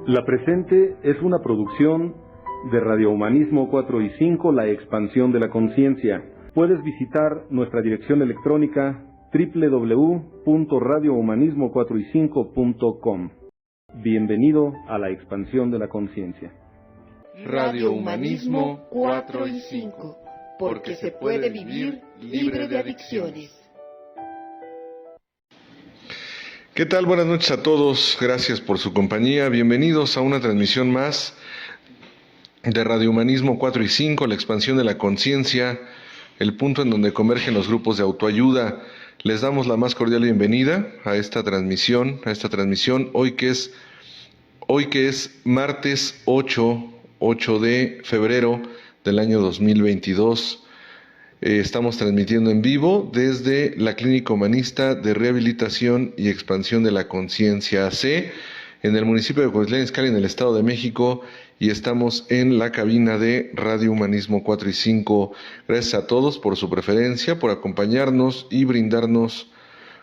La presente es una producción de Radio Humanismo 4 y 5, la expansión de la conciencia. Puedes visitar nuestra dirección electrónica www.radiohumanismo4y5.com. Bienvenido a la expansión de la conciencia. Radio Humanismo 4 y 5, porque se puede vivir libre de adicciones. ¿Qué tal? Buenas noches a todos, gracias por su compañía, bienvenidos a una transmisión más de Radio Humanismo 4 y 5, la expansión de la conciencia, el punto en donde convergen los grupos de autoayuda. Les damos la más cordial bienvenida a esta transmisión, hoy que es martes 8 de febrero del año 2022. Estamos transmitiendo en vivo desde la Clínica Humanista de Rehabilitación y Expansión de la Conciencia AC, en el municipio de Cuautitlán Izcalli, en el Estado de México, y estamos en la cabina de Radio Humanismo 4 y 5. Gracias a todos por su preferencia, por acompañarnos y brindarnos,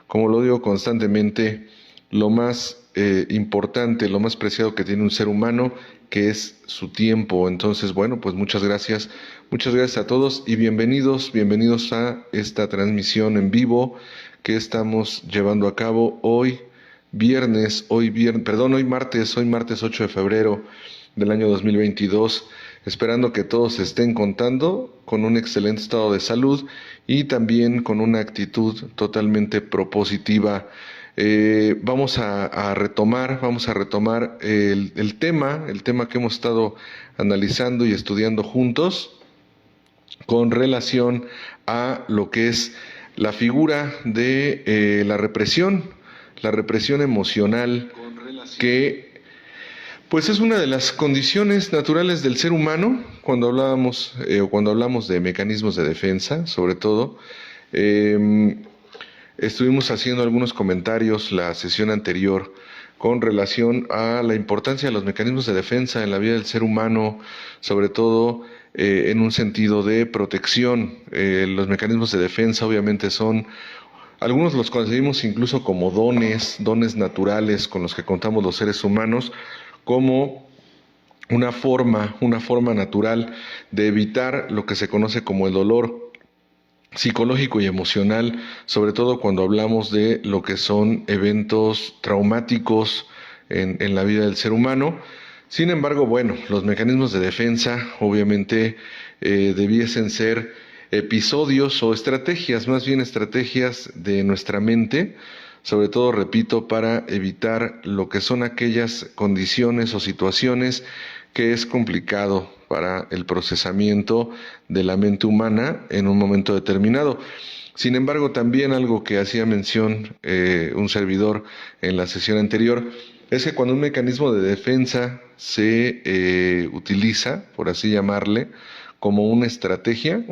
como lo digo constantemente, lo más importante, lo más preciado que tiene un ser humano, que es su tiempo. Entonces, bueno, pues muchas gracias a todos y bienvenidos a esta transmisión en vivo que estamos llevando a cabo hoy martes 8 de febrero del año 2022, esperando que todos estén contando con un excelente estado de salud y también con una actitud totalmente propositiva. Vamos a retomar el tema que hemos estado analizando y estudiando juntos con relación a lo que es la figura de la represión emocional, que pues es una de las condiciones naturales del ser humano cuando hablamos de mecanismos de defensa, sobre todo. Estuvimos haciendo algunos comentarios la sesión anterior con relación a la importancia de los mecanismos de defensa en la vida del ser humano, sobre todo en un sentido de protección. Los mecanismos de defensa obviamente algunos los concebimos incluso como dones naturales con los que contamos los seres humanos, como una forma natural de evitar lo que se conoce como el dolor psicológico y emocional, sobre todo cuando hablamos de lo que son eventos traumáticos en la vida del ser humano. Sin embargo, bueno, los mecanismos de defensa obviamente debiesen ser episodios o estrategias, más bien estrategias de nuestra mente, sobre todo, repito, para evitar lo que son aquellas condiciones o situaciones que es complicado para el procesamiento de la mente humana en un momento determinado. Sin embargo, también algo que hacía mención un servidor en la sesión anterior es que cuando un mecanismo de defensa se utiliza, por así llamarle, como una estrategia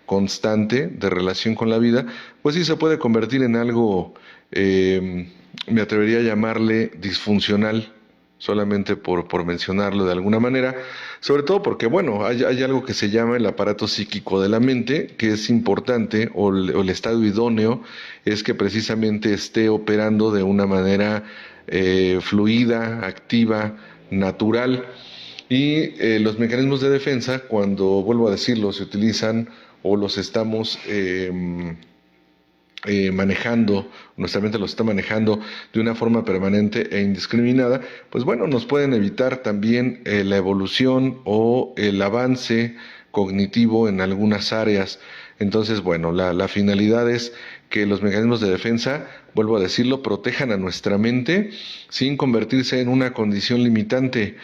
constante de relación con la vida, pues sí se puede convertir en algo, me atrevería a llamarle disfuncional, solamente por mencionarlo de alguna manera, sobre todo porque, bueno, hay algo que se llama el aparato psíquico de la mente, que es importante, o el estado idóneo, es que precisamente esté operando de una manera fluida, activa, natural, y los mecanismos de defensa, cuando, vuelvo a decirlo, se utilizan o los estamos manejando, nuestra mente los está manejando de una forma permanente e indiscriminada, pues bueno, nos pueden evitar también la evolución o el avance cognitivo en algunas áreas. Entonces, bueno, la finalidad es que los mecanismos de defensa, vuelvo a decirlo, protejan a nuestra mente sin convertirse en una condición limitante.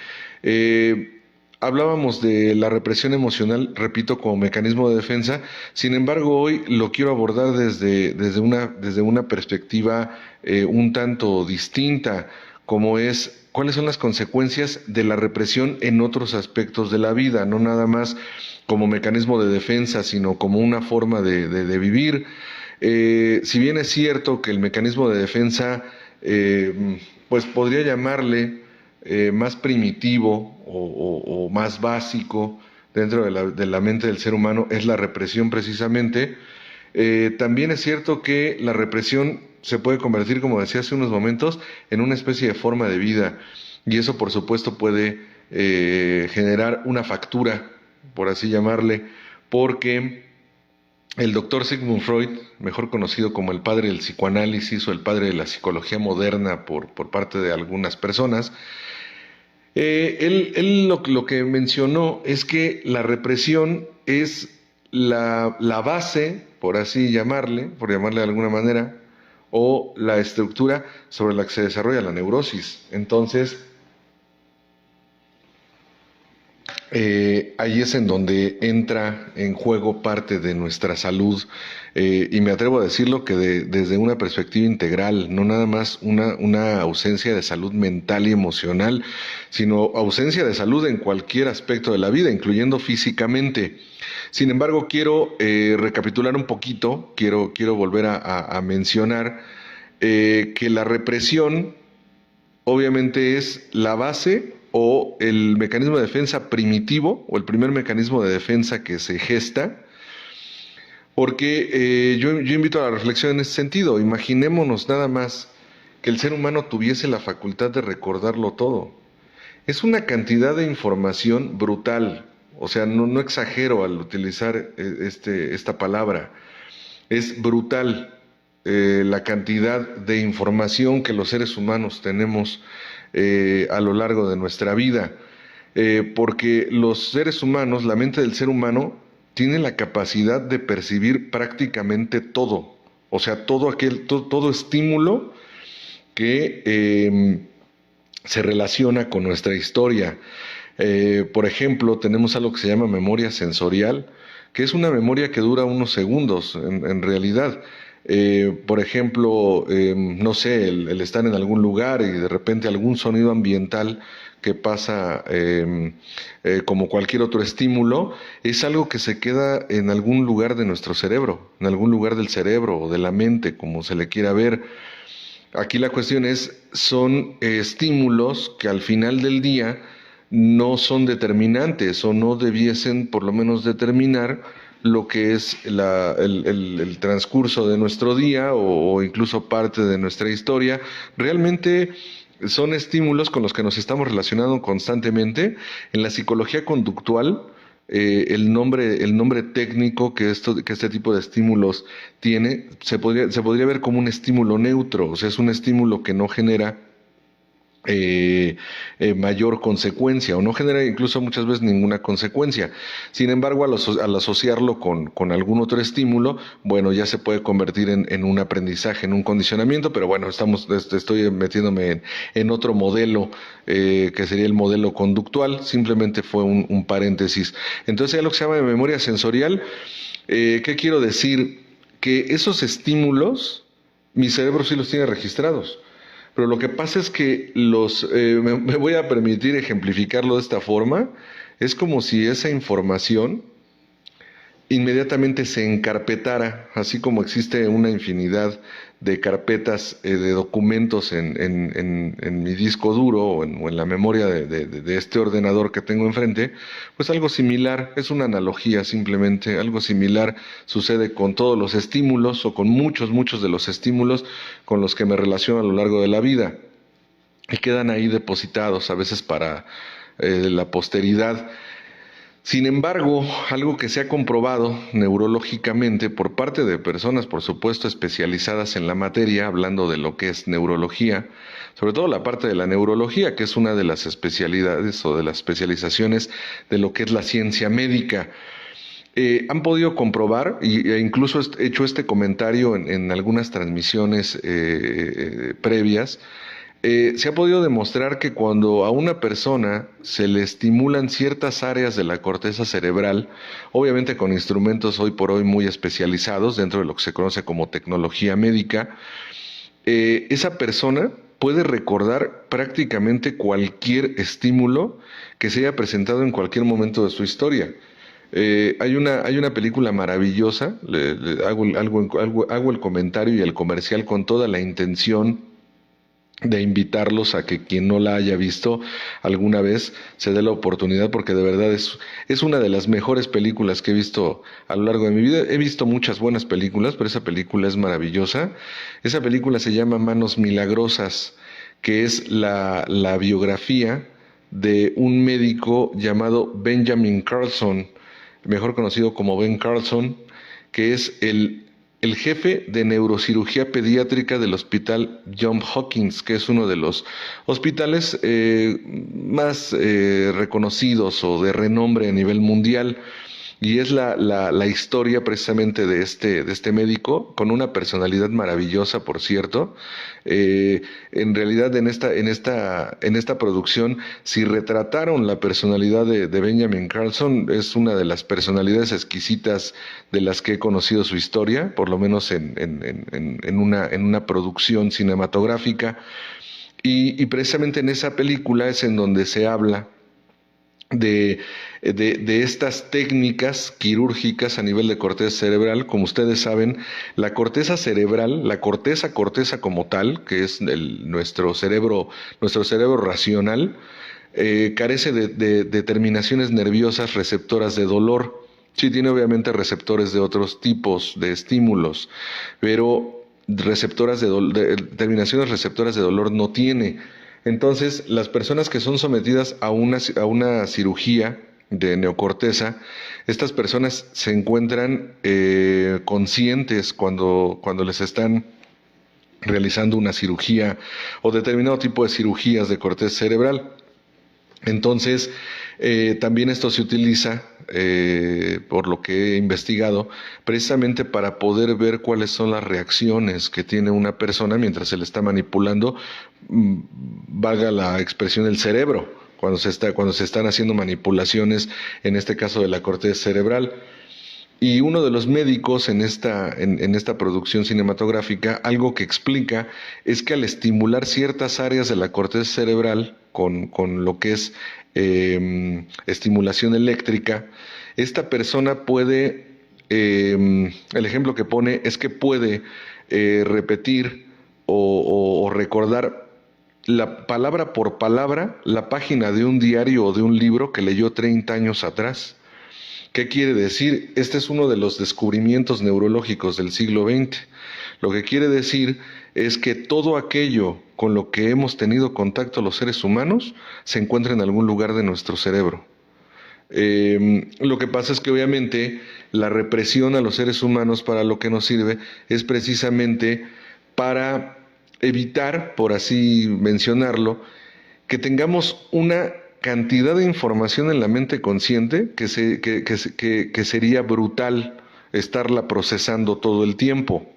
Hablábamos de la represión emocional, repito, como mecanismo de defensa. Sin embargo, hoy lo quiero abordar desde una perspectiva un tanto distinta, como es cuáles son las consecuencias de la represión en otros aspectos de la vida, no nada más como mecanismo de defensa, sino como una forma de vivir. Si bien es cierto que el mecanismo de defensa, pues podría llamarle más primitivo o más básico dentro de la mente del ser humano, es la represión precisamente. También es cierto que la represión se puede convertir, como decía hace unos momentos, en una especie de forma de vida. y eso por supuesto puede generar una factura, por así llamarle, porque el doctor Sigmund Freud, mejor conocido como el padre del psicoanálisis o el padre de la psicología moderna por parte de algunas personas, él lo que mencionó es que la represión es la base, por así llamarle, por llamarle de alguna manera, o la estructura sobre la que se desarrolla la neurosis. Entonces, ahí es en donde entra en juego parte de nuestra salud, y me atrevo a decirlo que desde una perspectiva integral, no nada más una ausencia de salud mental y emocional, sino ausencia de salud en cualquier aspecto de la vida, incluyendo físicamente. Sin embargo, quiero recapitular un poquito, quiero volver a mencionar que la represión obviamente es la base o el mecanismo de defensa primitivo, o el primer mecanismo de defensa que se gesta, porque yo invito a la reflexión en ese sentido. Imaginémonos nada más que el ser humano tuviese la facultad de recordarlo todo. Es una cantidad de información brutal, o sea, no exagero al utilizar esta palabra, es brutal la cantidad de información que los seres humanos tenemos a lo largo de nuestra vida, porque los seres humanos, la mente del ser humano, tiene la capacidad de percibir prácticamente todo, o sea, todo estímulo que se relaciona con nuestra historia. Por ejemplo, tenemos algo que se llama memoria sensorial, que es una memoria que dura unos segundos en realidad. Por ejemplo, no sé, el estar en algún lugar y de repente algún sonido ambiental que pasa como cualquier otro estímulo, es algo que se queda en algún lugar de nuestro cerebro, en algún lugar del cerebro o de la mente, como se le quiera ver. Aquí la cuestión son estímulos que al final del día no son determinantes o no debiesen por lo menos determinar lo que es el transcurso de nuestro día o incluso parte de nuestra historia. Realmente son estímulos con los que nos estamos relacionando constantemente. En la psicología conductual, el nombre técnico que este tipo de estímulos tiene, se podría ver como un estímulo neutro, o sea, es un estímulo que no genera mayor consecuencia o no genera incluso muchas veces ninguna consecuencia. Sin embargo, al asociarlo con algún otro estímulo, bueno, ya se puede convertir en un aprendizaje, en un condicionamiento, pero bueno, estoy metiéndome en otro modelo que sería el modelo conductual. Simplemente fue un paréntesis. Entonces hay lo que se llama memoria sensorial. ¿Qué quiero decir? Que esos estímulos, mi cerebro sí los tiene registrados. Pero lo que pasa es que me voy a permitir ejemplificarlo de esta forma. Es como si esa información inmediatamente se encarpetara, así como existe una infinidad de carpetas de documentos en mi disco duro o en la memoria de este ordenador que tengo enfrente. Pues algo similar, es una analogía simplemente, algo similar sucede con todos los estímulos o con muchos de los estímulos con los que me relaciono a lo largo de la vida y quedan ahí depositados a veces para la posteridad. Sin embargo, algo que se ha comprobado neurológicamente por parte de personas, por supuesto, especializadas en la materia, hablando de lo que es neurología, sobre todo la parte de la neurología, que es una de las especialidades o de las especializaciones de lo que es la ciencia médica. Han podido comprobar, e incluso he hecho este comentario en algunas transmisiones previas. Se ha podido demostrar que cuando a una persona se le estimulan ciertas áreas de la corteza cerebral, obviamente con instrumentos hoy por hoy muy especializados dentro de lo que se conoce como tecnología médica, esa persona puede recordar prácticamente cualquier estímulo que se haya presentado en cualquier momento de su historia. Hay una película maravillosa, hago el comentario y el comercial con toda la intención de invitarlos a que quien no la haya visto alguna vez se dé la oportunidad, porque de verdad es una de las mejores películas que he visto a lo largo de mi vida. He visto muchas buenas películas, pero esa película es maravillosa. Esa película se llama Manos Milagrosas, que es la biografía de un médico llamado Benjamin Carlson, mejor conocido como Ben Carlson, que es el jefe de neurocirugía pediátrica del Hospital Johns Hopkins, que es uno de los hospitales más reconocidos o de renombre a nivel mundial. Y es la historia precisamente de este médico, con una personalidad maravillosa, por cierto. En realidad, en esta producción, si retrataron la personalidad de Benjamin Carlson, es una de las personalidades exquisitas de las que he conocido su historia, por lo menos en una producción cinematográfica. Y precisamente en esa película es en donde se habla de estas técnicas quirúrgicas a nivel de corteza cerebral. Como ustedes saben, la corteza cerebral, la corteza como tal, que es nuestro cerebro racional, carece de terminaciones nerviosas receptoras de dolor. Sí tiene obviamente receptores de otros tipos de estímulos, pero terminaciones receptoras de dolor no tiene. Entonces, las personas que son sometidas a una cirugía de neocorteza, estas personas se encuentran conscientes cuando les están realizando una cirugía o determinado tipo de cirugías de corteza cerebral. Entonces, también esto se utiliza, por lo que he investigado, precisamente para poder ver cuáles son las reacciones que tiene una persona mientras se le está manipulando, valga la expresión, del cerebro, cuando se están haciendo manipulaciones, en este caso de la corteza cerebral. Y uno de los médicos en esta producción cinematográfica, algo que explica es que al estimular ciertas áreas de la corteza cerebral con lo que es estimulación eléctrica, esta persona puede, el ejemplo que pone es que puede repetir o recordar palabra por palabra la página de un diario o de un libro que leyó 30 años atrás. ¿Qué quiere decir? Este es uno de los descubrimientos neurológicos del siglo XX. Lo que quiere decir es que todo aquello con lo que hemos tenido contacto los seres humanos se encuentra en algún lugar de nuestro cerebro. Lo que pasa es que obviamente la represión a los seres humanos, para lo que nos sirve es precisamente para evitar, por así mencionarlo, que tengamos una cantidad de información en la mente consciente que sería brutal estarla procesando todo el tiempo.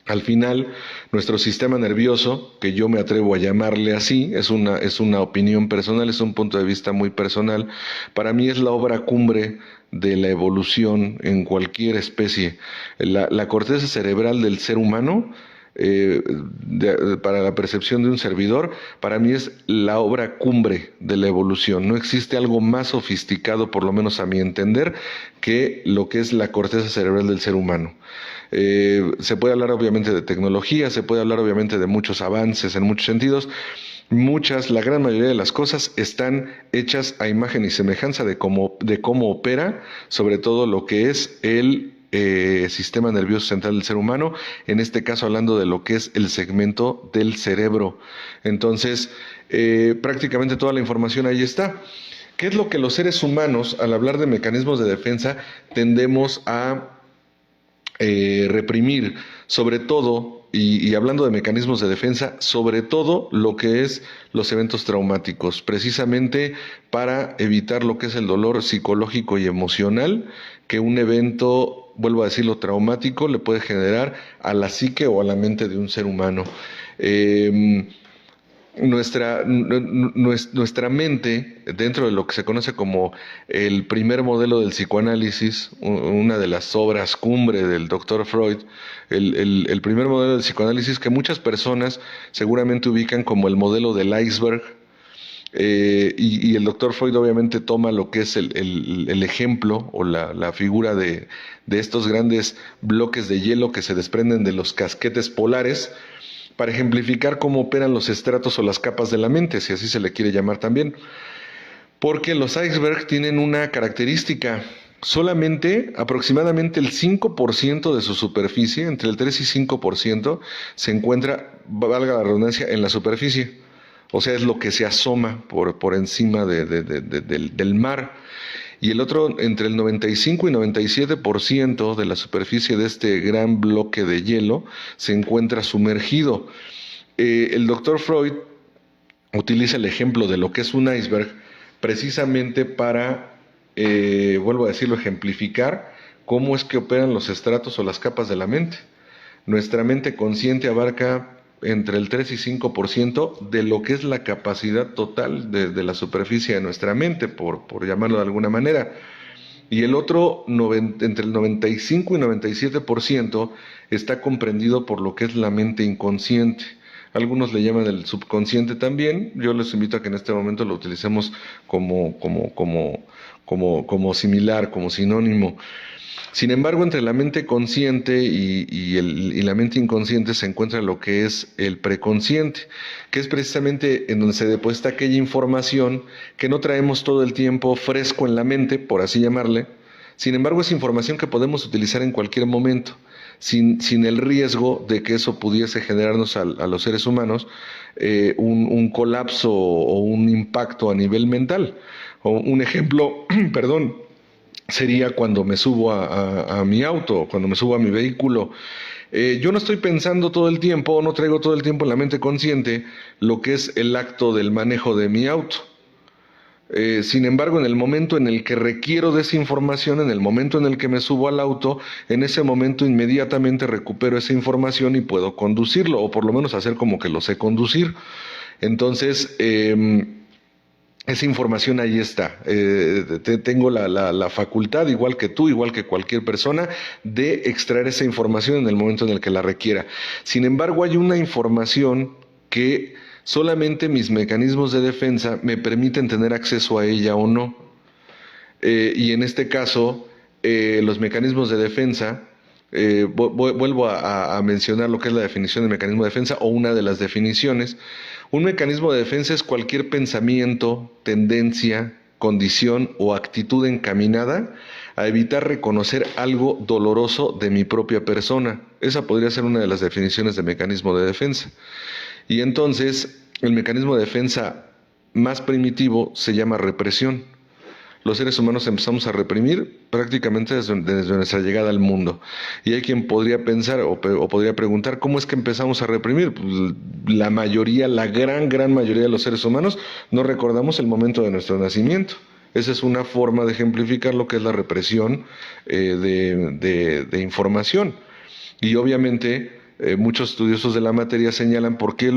Al final, nuestro sistema nervioso, que yo me atrevo a llamarle así, es una opinión personal, es un punto de vista muy personal, para mí es la obra cumbre de la evolución en cualquier especie. La corteza cerebral del ser humano, para la percepción de un servidor, para mí es la obra cumbre de la evolución. No existe algo más sofisticado, por lo menos a mi entender, que lo que es la corteza cerebral del ser humano. Se puede hablar obviamente de tecnología, se puede hablar obviamente de muchos avances en muchos sentidos. La gran mayoría de las cosas están hechas a imagen y semejanza de cómo opera, sobre todo lo que es el sistema nervioso central del ser humano, en este caso hablando de lo que es el segmento del cerebro. Entonces, prácticamente toda la información ahí está. ¿Qué es lo que los seres humanos, al hablar de mecanismos de defensa, tendemos a reprimir? Sobre todo, y hablando de mecanismos de defensa, sobre todo lo que es los eventos traumáticos, precisamente para evitar lo que es el dolor psicológico y emocional que un evento, vuelvo a decirlo, traumático le puede generar a la psique o a la mente de un ser humano. Nuestra mente, dentro de lo que se conoce como el primer modelo del psicoanálisis, una de las obras cumbre del doctor Freud, el primer modelo del psicoanálisis que muchas personas seguramente ubican como el modelo del iceberg, y el doctor Freud obviamente toma lo que es el ejemplo o la figura de estos grandes bloques de hielo que se desprenden de los casquetes polares, para ejemplificar cómo operan los estratos o las capas de la mente, si así se le quiere llamar también. Porque los icebergs tienen una característica, solamente aproximadamente el 5% de su superficie, entre el 3 y 5%, se encuentra, valga la redundancia, en la superficie. O sea, es lo que se asoma por encima del mar. Y el otro, entre el 95 y 97% de la superficie de este gran bloque de hielo se encuentra sumergido. El doctor Freud utiliza el ejemplo de lo que es un iceberg precisamente para, vuelvo a decirlo, ejemplificar cómo es que operan los estratos o las capas de la mente. Nuestra mente consciente abarca entre el 3 y 5% de lo que es la capacidad total de la superficie de nuestra mente, por llamarlo de alguna manera. Y el otro, entre el 95 y 97%, está comprendido por lo que es la mente inconsciente. Algunos le llaman el subconsciente también. Yo les invito a que en este momento lo utilicemos como similar, como sinónimo. Sin embargo, entre la mente consciente y la mente inconsciente se encuentra lo que es el preconsciente, que es precisamente en donde se deposita aquella información que no traemos todo el tiempo fresco en la mente, por así llamarle. Sin embargo, es información que podemos utilizar en cualquier momento, sin el riesgo de que eso pudiese generarnos a los seres humanos un colapso o un impacto a nivel mental. O un ejemplo, perdón, sería cuando me subo a mi auto, cuando me subo a mi vehículo. Yo no estoy pensando todo el tiempo, no traigo todo el tiempo en la mente consciente lo que es el acto del manejo de mi auto. Sin embargo, en el momento en el que requiero de esa información, en el momento en el que me subo al auto, en ese momento inmediatamente recupero esa información y puedo conducirlo, o por lo menos hacer como que lo sé conducir. Entonces, esa información ahí está. Tengo la facultad, igual que tú, igual que cualquier persona, de extraer esa información en el momento en el que la requiera. Sin embargo, hay una información que solamente mis mecanismos de defensa me permiten tener acceso a ella o no. Y en este caso, los mecanismos de defensa, vuelvo a mencionar lo que es la definición de mecanismo de defensa o una de las definiciones. Un mecanismo de defensa es cualquier pensamiento, tendencia, condición o actitud encaminada a evitar reconocer algo doloroso de mi propia persona. Esa podría ser una de las definiciones de mecanismo de defensa. Y entonces, el mecanismo de defensa más primitivo se llama represión. Los seres humanos empezamos a reprimir prácticamente desde nuestra llegada al mundo. Y hay quien podría pensar o podría preguntar, ¿cómo es que empezamos a reprimir? Pues la mayoría, la gran mayoría de los seres humanos no recordamos el momento de nuestro nacimiento. Esa es una forma de ejemplificar lo que es la represión de información. Y obviamente muchos estudiosos de la materia señalan por qué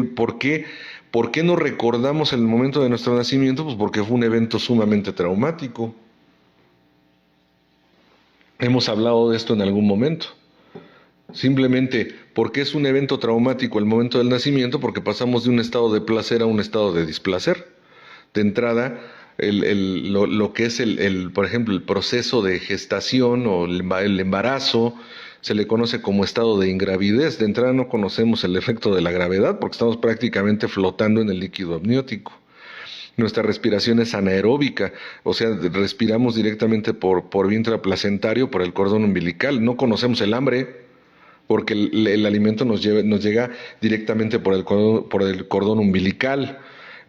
no recordamos el momento de nuestro nacimiento. Pues porque fue un evento sumamente traumático. Hemos hablado de esto en algún momento. Simplemente, ¿por qué es un evento traumático el momento del nacimiento? Porque pasamos de un estado de placer a un estado de displacer. De entrada, lo que es por ejemplo, el proceso de gestación o el embarazo, se le conoce como estado de ingravidez. De entrada no conocemos el efecto de la gravedad porque estamos prácticamente flotando en el líquido amniótico. Nuestra respiración es anaeróbica, o sea, respiramos directamente por vía intraplacentario, por el cordón umbilical. No conocemos el hambre porque el alimento nos llega directamente por el cordón umbilical.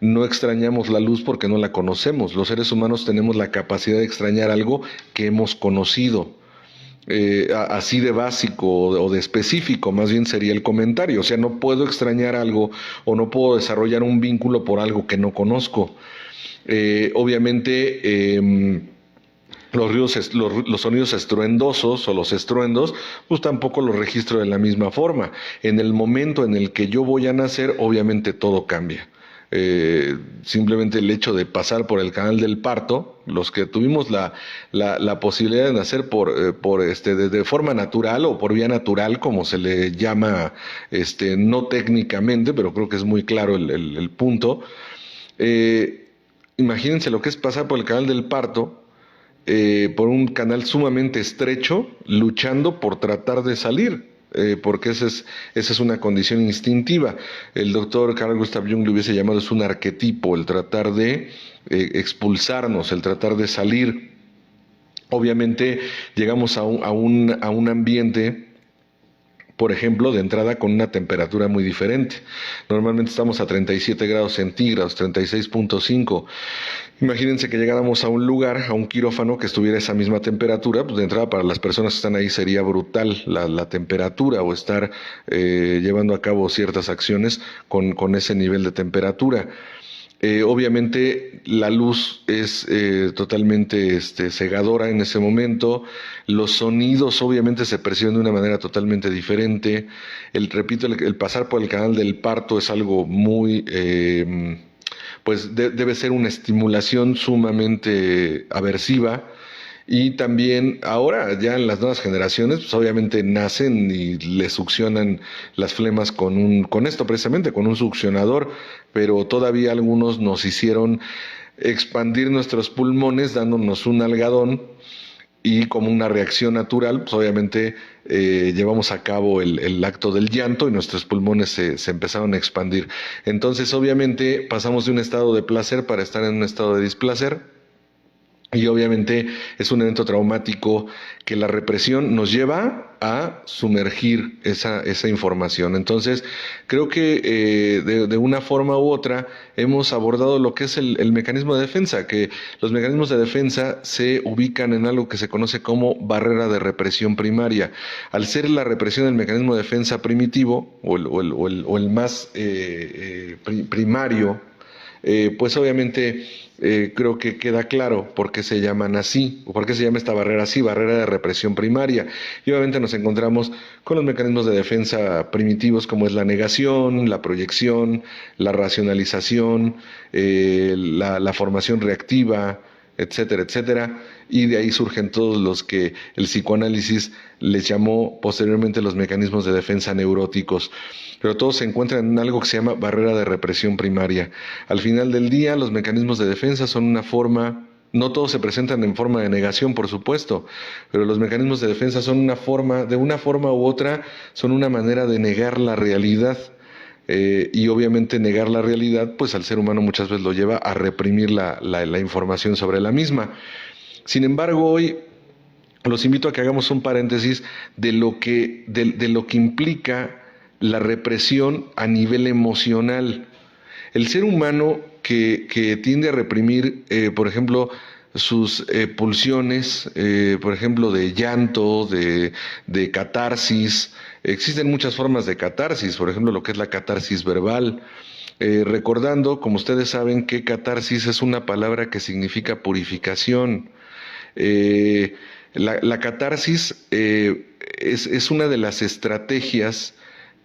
No extrañamos la luz porque no la conocemos. Los seres humanos tenemos la capacidad de extrañar algo que hemos conocido. Así de básico o de específico, más bien sería el comentario. O sea, no puedo extrañar algo o no puedo desarrollar un vínculo por algo que no conozco. Obviamente, los sonidos estruendosos o los estruendos, pues tampoco los registro de la misma forma. En el momento en el que yo voy a nacer, obviamente todo cambia. Simplemente el hecho de pasar por el canal del parto, los que tuvimos la posibilidad de nacer de forma natural o por vía natural, como se le llama, no técnicamente, pero creo que es muy claro el punto. Imagínense lo que es pasar por el canal del parto, por un canal sumamente estrecho, luchando por tratar de salir. Porque esa es una condición instintiva. El doctor Carl Gustav Jung le hubiese llamado es un arquetipo, el tratar de expulsarnos, el tratar de salir. obviamente llegamos a un ambiente, por ejemplo, de entrada con una temperatura muy diferente. Normalmente estamos a 37 grados centígrados, 36.5. Imagínense que llegáramos a un lugar, a un quirófano que estuviera a esa misma temperatura, pues de entrada para las personas que están ahí sería brutal la temperatura, o estar llevando a cabo ciertas acciones con ese nivel de temperatura. Obviamente la luz es totalmente cegadora en ese momento. Los sonidos obviamente se perciben de una manera totalmente diferente. Repito, el pasar por el canal del parto es algo muy, pues debe ser una estimulación sumamente aversiva. Y también ahora ya en las nuevas generaciones, pues obviamente nacen y le succionan las flemas con esto precisamente, con un succionador, pero todavía algunos nos hicieron expandir nuestros pulmones dándonos un algadón, y como una reacción natural, pues obviamente llevamos a cabo el acto del llanto y nuestros pulmones se empezaron a expandir. Entonces obviamente pasamos de un estado de placer para estar en un estado de displacer. Y obviamente es un evento traumático que la represión nos lleva a sumergir esa información. Entonces, creo que de una forma u otra hemos abordado lo que es el mecanismo de defensa, que los mecanismos de defensa se ubican en algo que se conoce como barrera de represión primaria. Al ser la represión del mecanismo de defensa primitivo, o el más primario, pues obviamente creo que queda claro por qué se llaman así, o por qué se llama esta barrera así, barrera de represión primaria. Y obviamente nos encontramos con los mecanismos de defensa primitivos, como es la negación, la proyección, la racionalización, la formación reactiva, etcétera, etcétera, y de ahí surgen todos los que el psicoanálisis les llamó posteriormente los mecanismos de defensa neuróticos. Pero todos se encuentran en algo que se llama barrera de represión primaria. Al final del día, los mecanismos de defensa son una forma, no todos se presentan en forma de negación, por supuesto, pero los mecanismos de defensa son una forma, de una forma u otra, son una manera de negar la realidad. Y obviamente negar la realidad, pues al ser humano muchas veces lo lleva a reprimir la información sobre la misma. Sin embargo, hoy los invito a que hagamos un paréntesis de lo que implica la represión a nivel emocional. El ser humano que tiende a reprimir, por ejemplo, sus pulsiones, por ejemplo, de llanto, de catarsis. Existen muchas formas de catarsis, por ejemplo, lo que es la catarsis verbal. Recordando, como ustedes saben, que catarsis es una palabra que significa purificación. La catarsis es una de las estrategias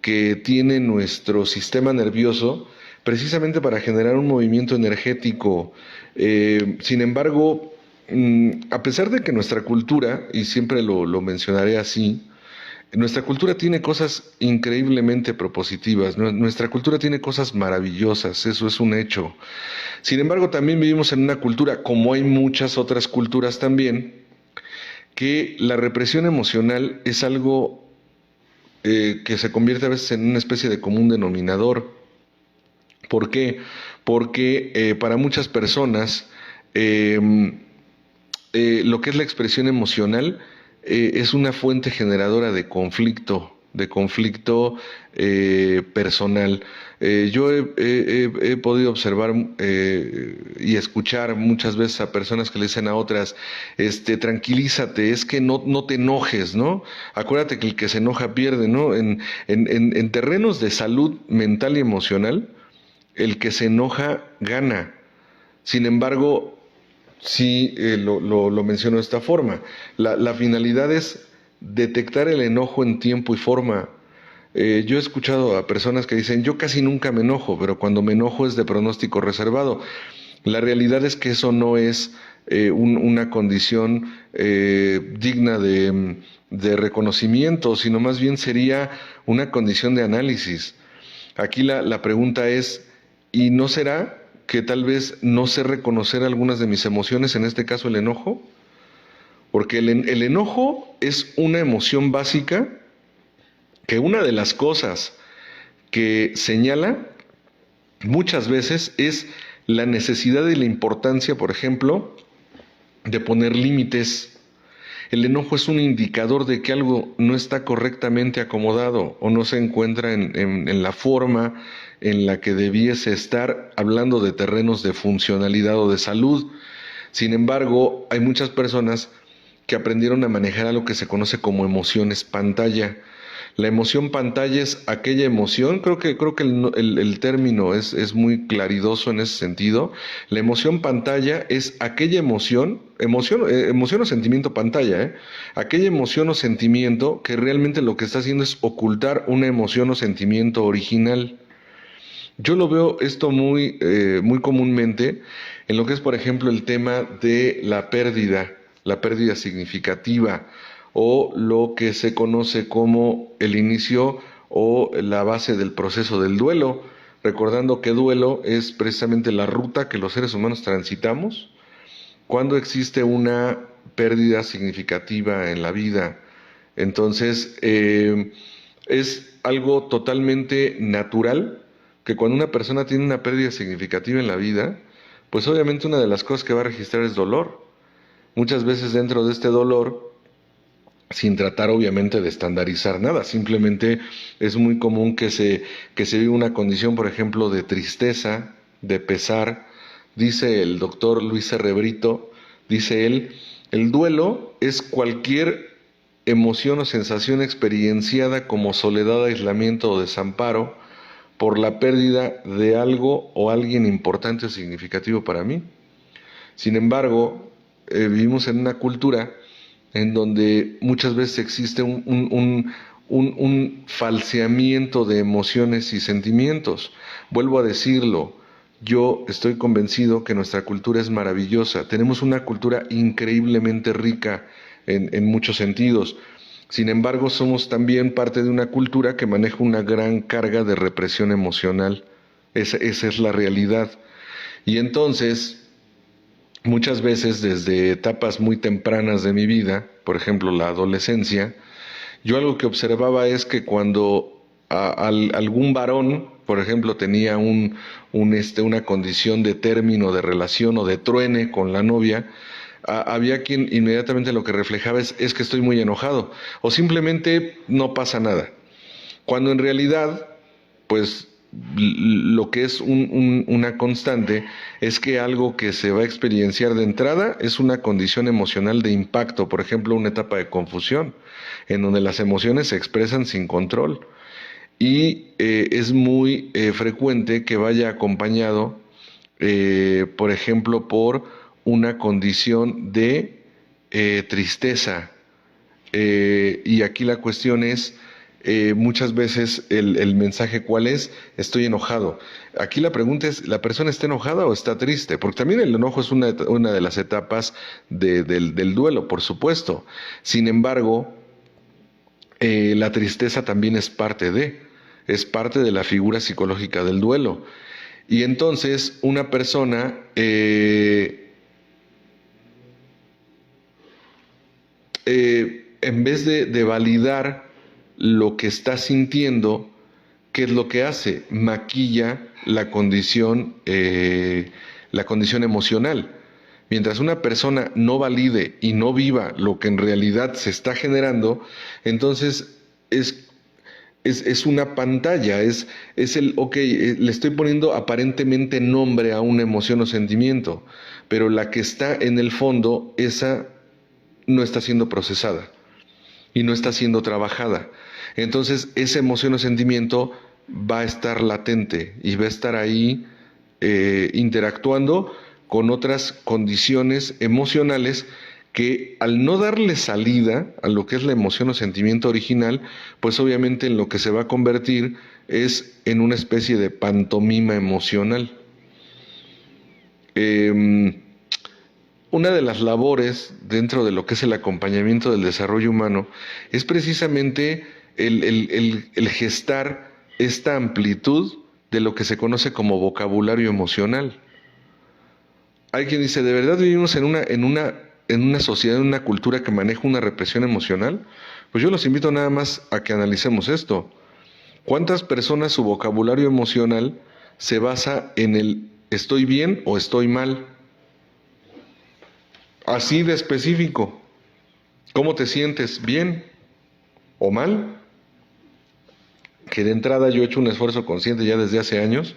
que tiene nuestro sistema nervioso precisamente para generar un movimiento energético. Sin embargo, a pesar de que nuestra cultura, y siempre lo mencionaré así, nuestra cultura tiene cosas increíblemente propositivas, nuestra cultura tiene cosas maravillosas, eso es un hecho. Sin embargo, también vivimos en una cultura, como hay muchas otras culturas también, que la represión emocional es algo que se convierte a veces en una especie de común denominador. ¿Por qué? Porque para muchas personas lo que es la expresión emocional es una fuente generadora de conflicto personal. Yo he podido observar y escuchar muchas veces a personas que le dicen a otras, tranquilízate, es que no te enojes, ¿no? Acuérdate que el que se enoja pierde, ¿no? En terrenos de salud mental y emocional, el que se enoja gana. Sin embargo, sí, lo menciono de esta forma. La finalidad es detectar el enojo en tiempo y forma. Yo he escuchado a personas que dicen, yo casi nunca me enojo, pero cuando me enojo es de pronóstico reservado. La realidad es que eso no es una condición digna de reconocimiento, sino más bien sería una condición de análisis. Aquí la pregunta es, ¿y no será que tal vez no sé reconocer algunas de mis emociones, en este caso el enojo? Porque el enojo es una emoción básica que una de las cosas que señala muchas veces es la necesidad y la importancia, por ejemplo, de poner límites. El enojo es un indicador de que algo no está correctamente acomodado o no se encuentra en la forma en la que debiese estar, hablando de terrenos de funcionalidad o de salud. Sin embargo, hay muchas personas que aprendieron a manejar a lo que se conoce como emociones pantalla. La emoción pantalla es aquella emoción, creo que el término es muy claridoso en ese sentido. La emoción pantalla es aquella emoción o sentimiento pantalla, aquella emoción o sentimiento que realmente lo que está haciendo es ocultar una emoción o sentimiento original. Yo lo veo esto muy comúnmente en lo que es, por ejemplo, el tema de la pérdida significativa, o lo que se conoce como el inicio o la base del proceso del duelo, recordando que duelo es precisamente la ruta que los seres humanos transitamos cuando existe una pérdida significativa en la vida. Entonces, es algo totalmente natural que cuando una persona tiene una pérdida significativa en la vida, pues obviamente una de las cosas que va a registrar es dolor. Muchas veces dentro de este dolor, sin tratar obviamente de estandarizar nada, simplemente es muy común que se vive una condición, por ejemplo, de tristeza, de pesar. Dice el doctor Luis Cerebrito, dice él, el duelo es cualquier emoción o sensación experienciada como soledad, aislamiento o desamparo por la pérdida de algo o alguien importante o significativo para mí. Sin embargo, vivimos en una cultura en donde muchas veces existe un falseamiento de emociones y sentimientos. Vuelvo a decirlo, yo estoy convencido que nuestra cultura es maravillosa. Tenemos una cultura increíblemente rica en muchos sentidos. Sin embargo, somos también parte de una cultura que maneja una gran carga de represión emocional. Esa es la realidad. Y entonces, muchas veces desde etapas muy tempranas de mi vida, por ejemplo la adolescencia, yo algo que observaba es que cuando algún varón, por ejemplo, tenía una condición de término de relación o de truene con la novia, había quien inmediatamente lo que reflejaba es que estoy muy enojado o simplemente no pasa nada. Cuando en realidad, pues lo que es una constante es que algo que se va a experienciar de entrada es una condición emocional de impacto, por ejemplo, una etapa de confusión, en donde las emociones se expresan sin control. Y es muy frecuente que vaya acompañado, por ejemplo, por una condición de tristeza. Y aquí la cuestión es, muchas veces el mensaje ¿cuál es? Estoy enojado. Aquí la pregunta es, ¿la persona está enojada o está triste? Porque también el enojo es una de las etapas del duelo, por supuesto. Sin embargo, la tristeza también es parte de la figura psicológica del duelo. Y entonces una persona en vez de validar lo que está sintiendo, ¿qué es lo que hace? Maquilla la condición emocional. Mientras una persona no valide y no viva lo que en realidad se está generando, entonces es una pantalla, le estoy poniendo aparentemente nombre a una emoción o sentimiento, pero la que está en el fondo, esa no está siendo procesada y no está siendo trabajada. Entonces esa emoción o sentimiento va a estar latente y va a estar ahí interactuando con otras condiciones emocionales que al no darle salida a lo que es la emoción o sentimiento original, pues obviamente en lo que se va a convertir es en una especie de pantomima emocional. Una de las labores dentro de lo que es el acompañamiento del desarrollo humano es precisamente el gestar esta amplitud de lo que se conoce como vocabulario emocional. Hay quien dice, ¿de verdad vivimos en una sociedad, en una cultura que maneja una represión emocional? Pues yo los invito nada más a que analicemos esto. ¿Cuántas personas su vocabulario emocional se basa en el estoy bien o estoy mal? Así de específico. ¿Cómo te sientes? ¿Bien o mal? Que de entrada yo he hecho un esfuerzo consciente ya desde hace años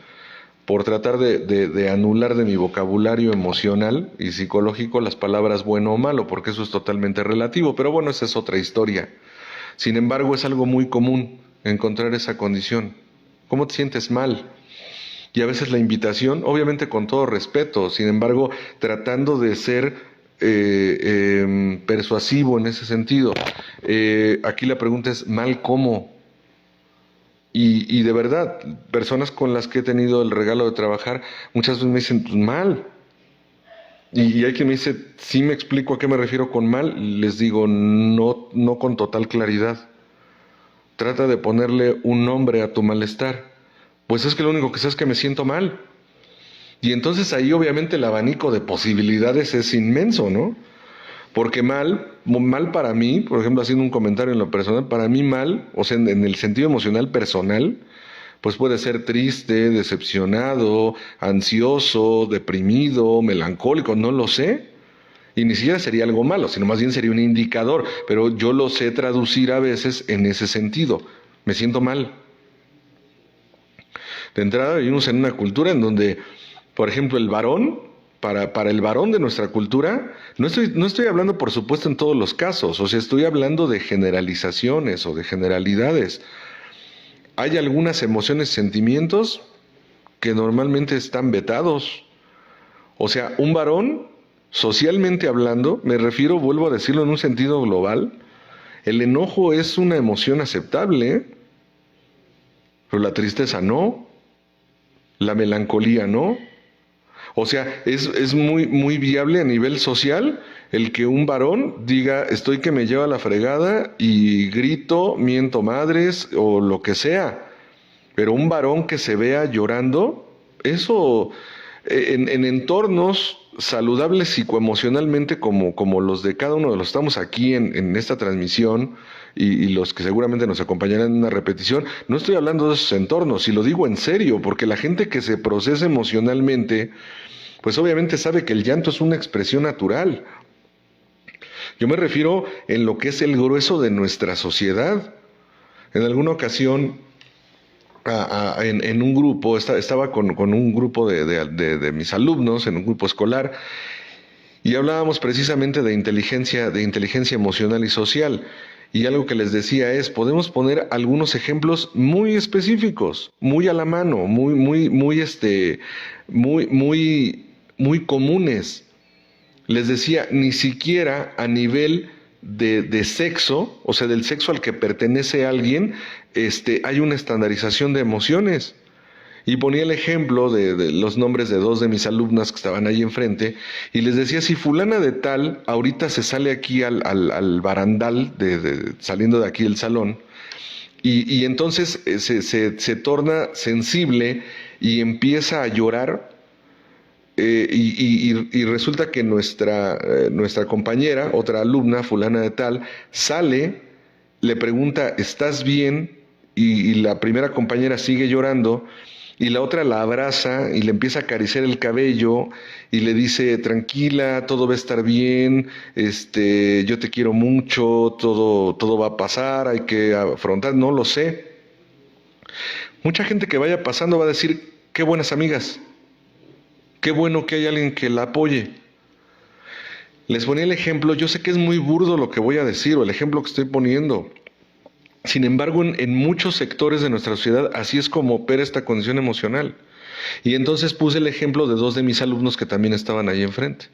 por tratar de anular de mi vocabulario emocional y psicológico las palabras bueno o malo, porque eso es totalmente relativo, pero bueno, esa es otra historia. Sin embargo, es algo muy común encontrar esa condición. ¿Cómo te sientes mal? Y a veces la invitación, obviamente con todo respeto, sin embargo, tratando de ser persuasivo en ese sentido. Aquí la pregunta es, ¿mal cómo? Y de verdad, personas con las que he tenido el regalo de trabajar, muchas veces me dicen, pues mal. Y hay quien me dice, sí me explico a qué me refiero con mal. Les digo, no, no con total claridad. Trata de ponerle un nombre a tu malestar. Pues es que lo único que sé es que me siento mal. Y entonces ahí obviamente el abanico de posibilidades es inmenso, ¿no? Porque mal para mí, por ejemplo, haciendo un comentario en lo personal, para mí mal, o sea, en el sentido emocional personal, pues puede ser triste, decepcionado, ansioso, deprimido, melancólico, no lo sé. Y ni siquiera sería algo malo, sino más bien sería un indicador, pero yo lo sé traducir a veces en ese sentido. Me siento mal. De entrada vivimos en una cultura en donde, por ejemplo, el varón, para el varón de nuestra cultura, no estoy hablando por supuesto en todos los casos, o sea, estoy hablando de generalizaciones o de generalidades. Hay algunas emociones, sentimientos que normalmente están vetados. O sea, un varón, socialmente hablando, me refiero, vuelvo a decirlo en un sentido global, el enojo es una emoción aceptable, pero la tristeza no, la melancolía no. O sea, es muy, muy viable a nivel social el que un varón diga, estoy que me lleva la fregada y grito, miento madres o lo que sea. Pero un varón que se vea llorando, eso en entornos saludables psicoemocionalmente como los de cada uno de los que estamos aquí en esta transmisión y los que seguramente nos acompañarán en una repetición, no estoy hablando de esos entornos, y lo digo en serio, porque la gente que se procesa emocionalmente, pues obviamente sabe que el llanto es una expresión natural. Yo me refiero en lo que es el grueso de nuestra sociedad. En alguna ocasión, en un grupo, estaba con un grupo de mis alumnos, en un grupo escolar, y hablábamos precisamente de inteligencia emocional y social. Y algo que les decía es, podemos poner algunos ejemplos muy específicos, muy a la mano, muy comunes. Les decía, ni siquiera a nivel de sexo, o sea, del sexo al que pertenece alguien, hay una estandarización de emociones. Y ponía el ejemplo de los nombres de dos de mis alumnas que estaban ahí enfrente, y les decía, si fulana de tal ahorita se sale aquí al barandal, saliendo de aquí del salón, y entonces se torna sensible y empieza a llorar, y resulta que nuestra compañera, otra alumna, fulana de tal, sale, le pregunta, ¿estás bien? Y la primera compañera sigue llorando, y la otra la abraza y le empieza a acariciar el cabello y le dice, tranquila, todo va a estar bien, yo te quiero mucho, todo va a pasar, hay que afrontar, no lo sé. Mucha gente que vaya pasando va a decir, qué buenas amigas, qué bueno que hay alguien que la apoye. Les ponía el ejemplo, yo sé que es muy burdo lo que voy a decir o el ejemplo que estoy poniendo. Sin embargo, en muchos sectores de nuestra sociedad así es como opera esta condición emocional. Y entonces puse el ejemplo de dos de mis alumnos que también estaban ahí enfrente.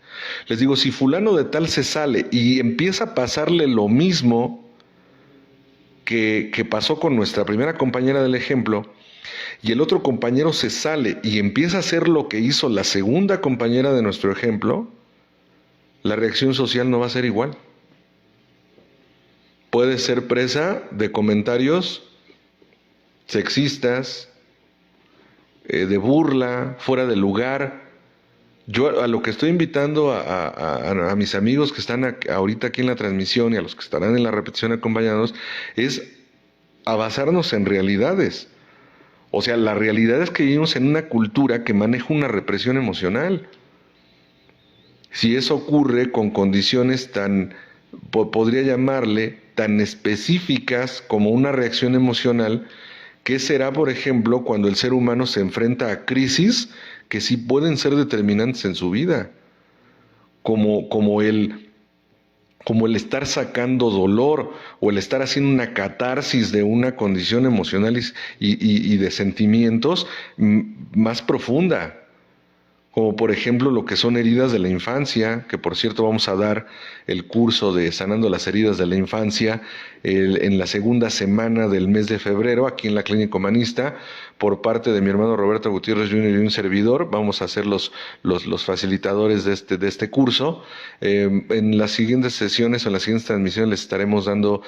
Les digo, si fulano de tal se sale y empieza a pasarle lo mismo que pasó con nuestra primera compañera del ejemplo, y el otro compañero se sale y empieza a hacer lo que hizo la segunda compañera de nuestro ejemplo, la reacción social no va a ser igual. Puede ser presa de comentarios sexistas, de burla, fuera de lugar. Yo a lo que estoy invitando a mis amigos que están ahorita aquí en la transmisión y a los que estarán en la repetición acompañados es a basarnos en realidades. O sea, la realidad es que vivimos en una cultura que maneja una represión emocional. Si eso ocurre con condiciones tan podría llamarle, tan específicas como una reacción emocional, que será, por ejemplo, cuando el ser humano se enfrenta a crisis que sí pueden ser determinantes en su vida, como el estar sacando dolor o el estar haciendo una catarsis de una condición emocional y de sentimientos más profunda, como por ejemplo lo que son heridas de la infancia, que por cierto vamos a dar el curso de Sanando las heridas de la infancia en la segunda semana del mes de febrero, aquí en la Clínica Humanista, por parte de mi hermano Roberto Gutiérrez Jr. y un servidor. Vamos a ser los facilitadores de este curso. En las siguientes sesiones o en las siguientes transmisiones les estaremos dando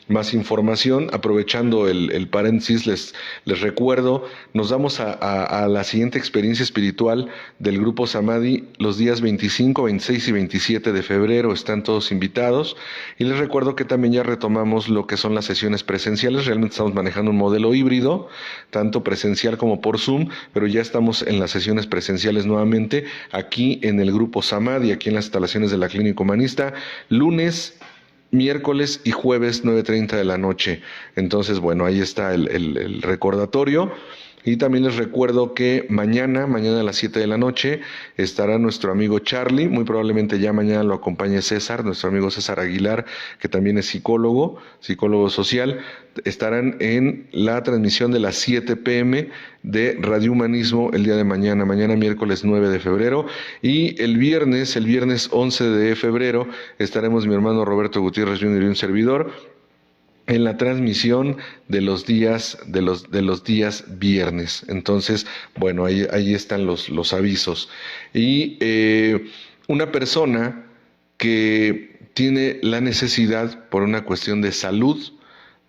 más información. Aprovechando el paréntesis, les recuerdo, nos damos a la siguiente experiencia espiritual del Grupo Samadhi los días 25, 26 y 27 de febrero. Están todos invitados. Y les recuerdo que también ya retomamos lo que son las sesiones presenciales. Realmente estamos manejando un modelo híbrido, tanto presencial como por Zoom, pero ya estamos en las sesiones presenciales nuevamente, aquí en el Grupo Samadhi, aquí en las instalaciones de la Clínica Humanista, lunes, miércoles y jueves 9:30 de la noche. Entonces, bueno, ahí está el recordatorio. Y también les recuerdo que mañana a las 7 de la noche, estará nuestro amigo Charlie. Muy probablemente ya mañana lo acompañe César, nuestro amigo César Aguilar, que también es psicólogo social. Estarán en la transmisión de las 7 p.m. de Radio Humanismo el día de mañana miércoles 9 de febrero. Y el viernes 11 de febrero, estaremos mi hermano Roberto Gutiérrez Jr. y un servidor en la transmisión de los días viernes. Entonces, bueno, ahí están los avisos. Y una persona que tiene la necesidad, por una cuestión de salud,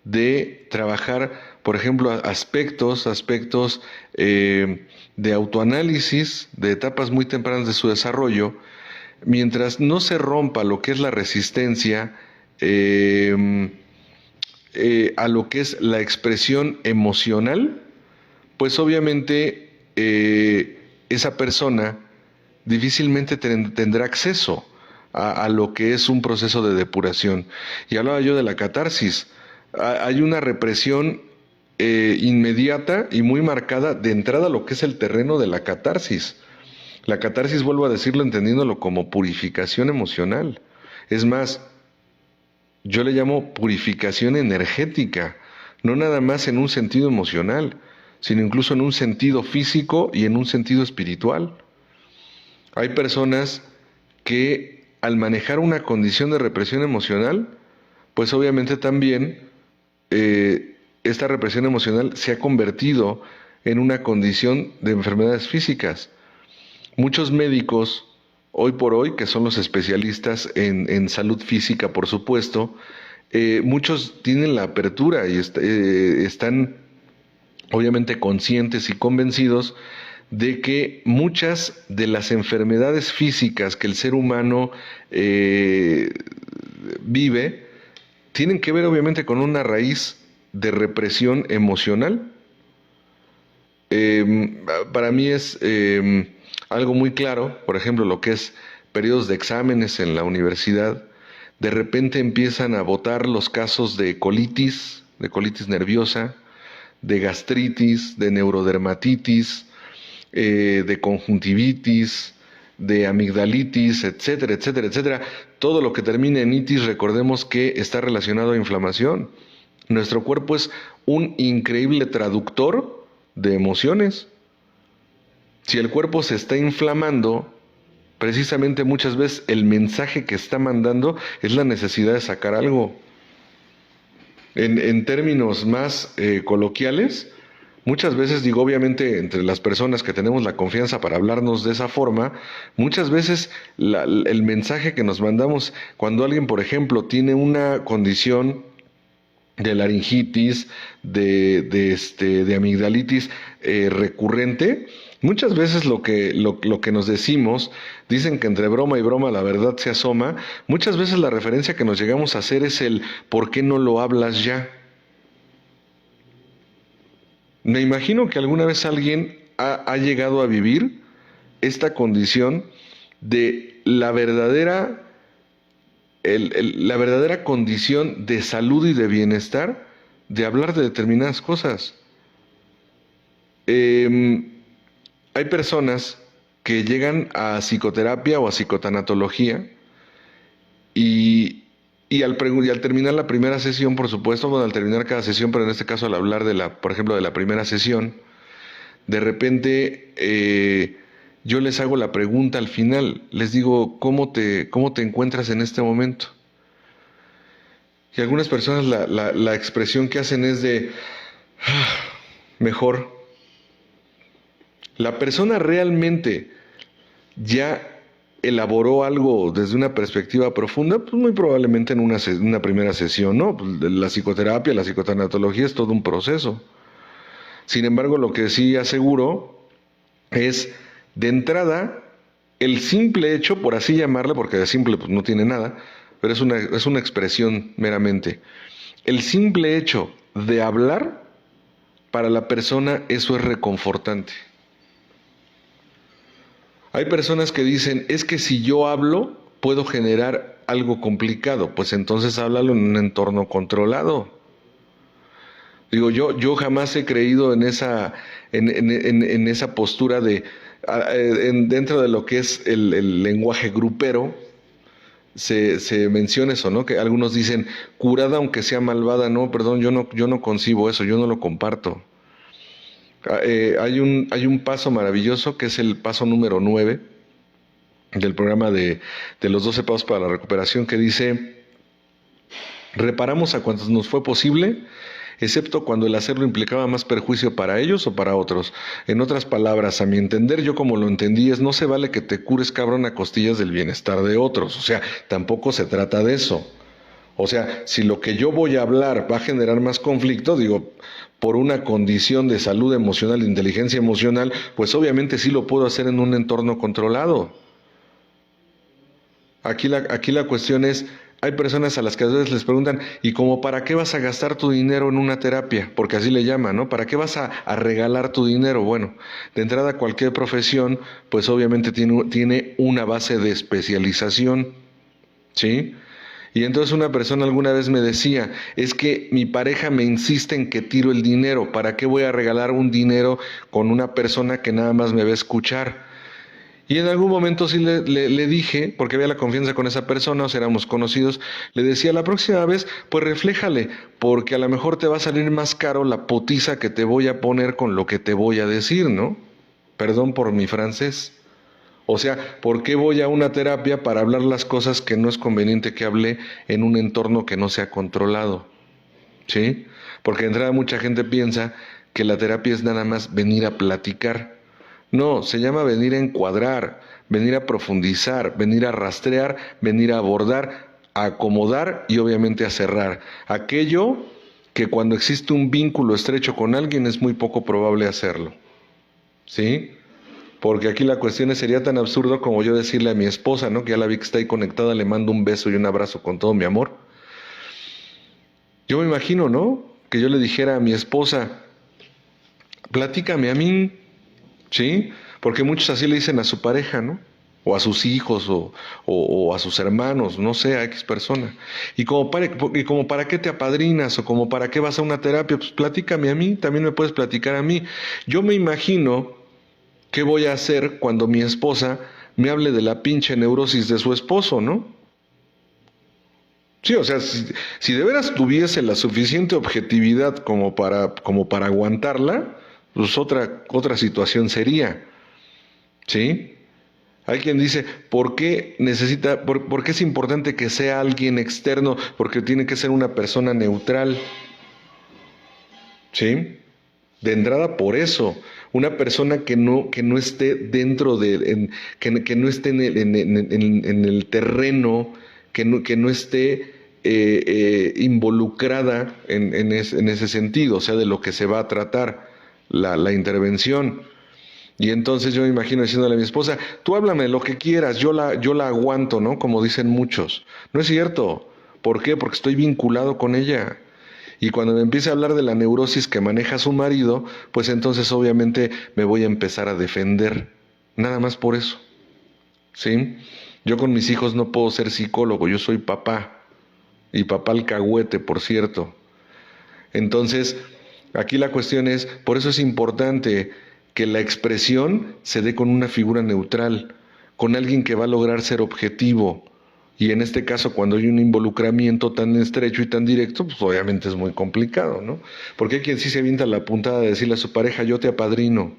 de trabajar, por ejemplo, aspectos de autoanálisis de etapas muy tempranas de su desarrollo, mientras no se rompa lo que es la resistencia a lo que es la expresión emocional, pues obviamente esa persona difícilmente tendrá acceso a lo que es un proceso de depuración. Y hablaba yo de la catarsis. Hay una represión inmediata y muy marcada de entrada a lo que es el terreno de la catarsis. La catarsis, vuelvo a decirlo, entendiéndolo como purificación emocional. Es más, yo le llamo purificación energética, no nada más en un sentido emocional, sino incluso en un sentido físico y en un sentido espiritual. Hay personas que al manejar una condición de represión emocional, pues obviamente también esta represión emocional se ha convertido en una condición de enfermedades físicas. Muchos médicos hoy por hoy, que son los especialistas en salud física, por supuesto, muchos tienen la apertura y están obviamente conscientes y convencidos de que muchas de las enfermedades físicas que el ser humano vive tienen que ver obviamente con una raíz de represión emocional. Para mí es algo muy claro, por ejemplo, lo que es periodos de exámenes en la universidad. De repente empiezan a botar los casos de colitis nerviosa, de gastritis, de neurodermatitis, de conjuntivitis, de amigdalitis, etcétera, etcétera, etcétera. Todo lo que termine en itis, recordemos que está relacionado a inflamación. Nuestro cuerpo es un increíble traductor de emociones. Si el cuerpo se está inflamando, precisamente muchas veces el mensaje que está mandando es la necesidad de sacar algo. En términos más coloquiales, muchas veces digo, obviamente entre las personas que tenemos la confianza para hablarnos de esa forma, muchas veces el mensaje que nos mandamos cuando alguien, por ejemplo, tiene una condición de laringitis, de amigdalitis recurrente, muchas veces lo que nos decimos, dicen que entre broma y broma la verdad se asoma. Muchas veces la referencia que nos llegamos a hacer es el ¿por qué no lo hablas ya? Me imagino que alguna vez alguien ha llegado a vivir esta condición de la verdadera la verdadera condición de salud y de bienestar de hablar de determinadas cosas. Hay personas que llegan a psicoterapia o a psicotanatología y al terminar la primera sesión, por supuesto, bueno, al terminar cada sesión, pero en este caso al hablar por ejemplo, de la primera sesión, de repente yo les hago la pregunta al final, les digo, ¿cómo te encuentras en este momento? Y algunas personas la expresión que hacen es de, mejor. La persona realmente ya elaboró algo desde una perspectiva profunda, pues muy probablemente en una primera sesión, ¿no? Pues la psicoterapia, la psicotanatología es todo un proceso. Sin embargo, lo que sí aseguro es, de entrada, el simple hecho, por así llamarle, porque de simple pues no tiene nada, pero es una expresión meramente. El simple hecho de hablar, para la persona eso es reconfortante. Hay personas que dicen, es que si yo hablo, puedo generar algo complicado. Pues entonces háblalo en un entorno controlado. Digo, yo jamás he creído en esa postura de, dentro de lo que es el lenguaje grupero, se menciona eso, ¿no? Que algunos dicen, curada aunque sea malvada. No, perdón, yo no concibo eso, yo no lo comparto. Hay un paso maravilloso que es el paso número 9 del programa de los 12 pasos para la recuperación, que dice: reparamos a cuantos nos fue posible, excepto cuando el hacerlo implicaba más perjuicio para ellos o para otros. En otras palabras, a mi entender, yo como lo entendí, es no se vale que te cures, cabrón, a costillas del bienestar de otros. O sea, tampoco se trata de eso. O sea, si lo que yo voy a hablar va a generar más conflicto, digo, por una condición de salud emocional, de inteligencia emocional, pues obviamente sí lo puedo hacer en un entorno controlado. Aquí la cuestión es, hay personas a las que a veces les preguntan, ¿y como para qué vas a gastar tu dinero en una terapia? Porque así le llaman, ¿no? ¿Para qué vas a regalar tu dinero? Bueno, de entrada cualquier profesión, pues obviamente tiene una base de especialización, ¿sí? Y entonces una persona alguna vez me decía, es que mi pareja me insiste en que tiro el dinero, ¿para qué voy a regalar un dinero con una persona que nada más me va a escuchar? Y en algún momento sí le dije, porque había la confianza con esa persona, o sea, éramos conocidos, le decía, la próxima vez, pues refléjale, porque a lo mejor te va a salir más caro la potiza que te voy a poner con lo que te voy a decir, ¿no? Perdón por mi francés. O sea, ¿por qué voy a una terapia para hablar las cosas que no es conveniente que hable en un entorno que no sea controlado? ¿Sí? Porque de entrada mucha gente piensa que la terapia es nada más venir a platicar. No, se llama venir a encuadrar, venir a profundizar, venir a rastrear, venir a abordar, a acomodar y obviamente a cerrar. Aquello que cuando existe un vínculo estrecho con alguien es muy poco probable hacerlo. ¿Sí? Porque aquí la cuestión sería tan absurdo como yo decirle a mi esposa, ¿no? Que ya la vi que está ahí conectada, le mando un beso y un abrazo con todo mi amor. Yo me imagino, ¿no? Que yo le dijera a mi esposa, platícame a mí, ¿sí? Porque muchos así le dicen a su pareja, ¿no? O a sus hijos, o a sus hermanos, no sé, a X persona. Y como para qué te apadrinas, o como para qué vas a una terapia, pues platícame a mí, también me puedes platicar a mí. Yo me imagino, ¿qué voy a hacer cuando mi esposa me hable de la pinche neurosis de su esposo, no? Sí, o sea, si de veras tuviese la suficiente objetividad como para aguantarla, pues otra situación sería, ¿sí? Hay quien dice, ¿por qué por qué es importante que sea alguien externo? Porque tiene que ser una persona neutral, ¿sí? De entrada por eso, una persona que no esté dentro que no esté en el terreno, que no esté involucrada en ese sentido, o sea, de lo que se va a tratar la intervención. Y entonces yo me imagino diciéndole a mi esposa, tú háblame lo que quieras, yo la aguanto, ¿no? Como dicen muchos. No es cierto. ¿Por qué? Porque estoy vinculado con ella. Y cuando me empiece a hablar de la neurosis que maneja su marido, pues entonces obviamente me voy a empezar a defender. Nada más por eso. ¿Sí? Yo con mis hijos no puedo ser psicólogo, yo soy papá, y papá alcahuete, por cierto. Entonces, aquí la cuestión es, por eso es importante que la expresión se dé con una figura neutral, con alguien que va a lograr ser objetivo. Y en este caso, cuando hay un involucramiento tan estrecho y tan directo, pues obviamente es muy complicado, ¿no? Porque hay quien sí se avienta la puntada de decirle a su pareja, yo te apadrino.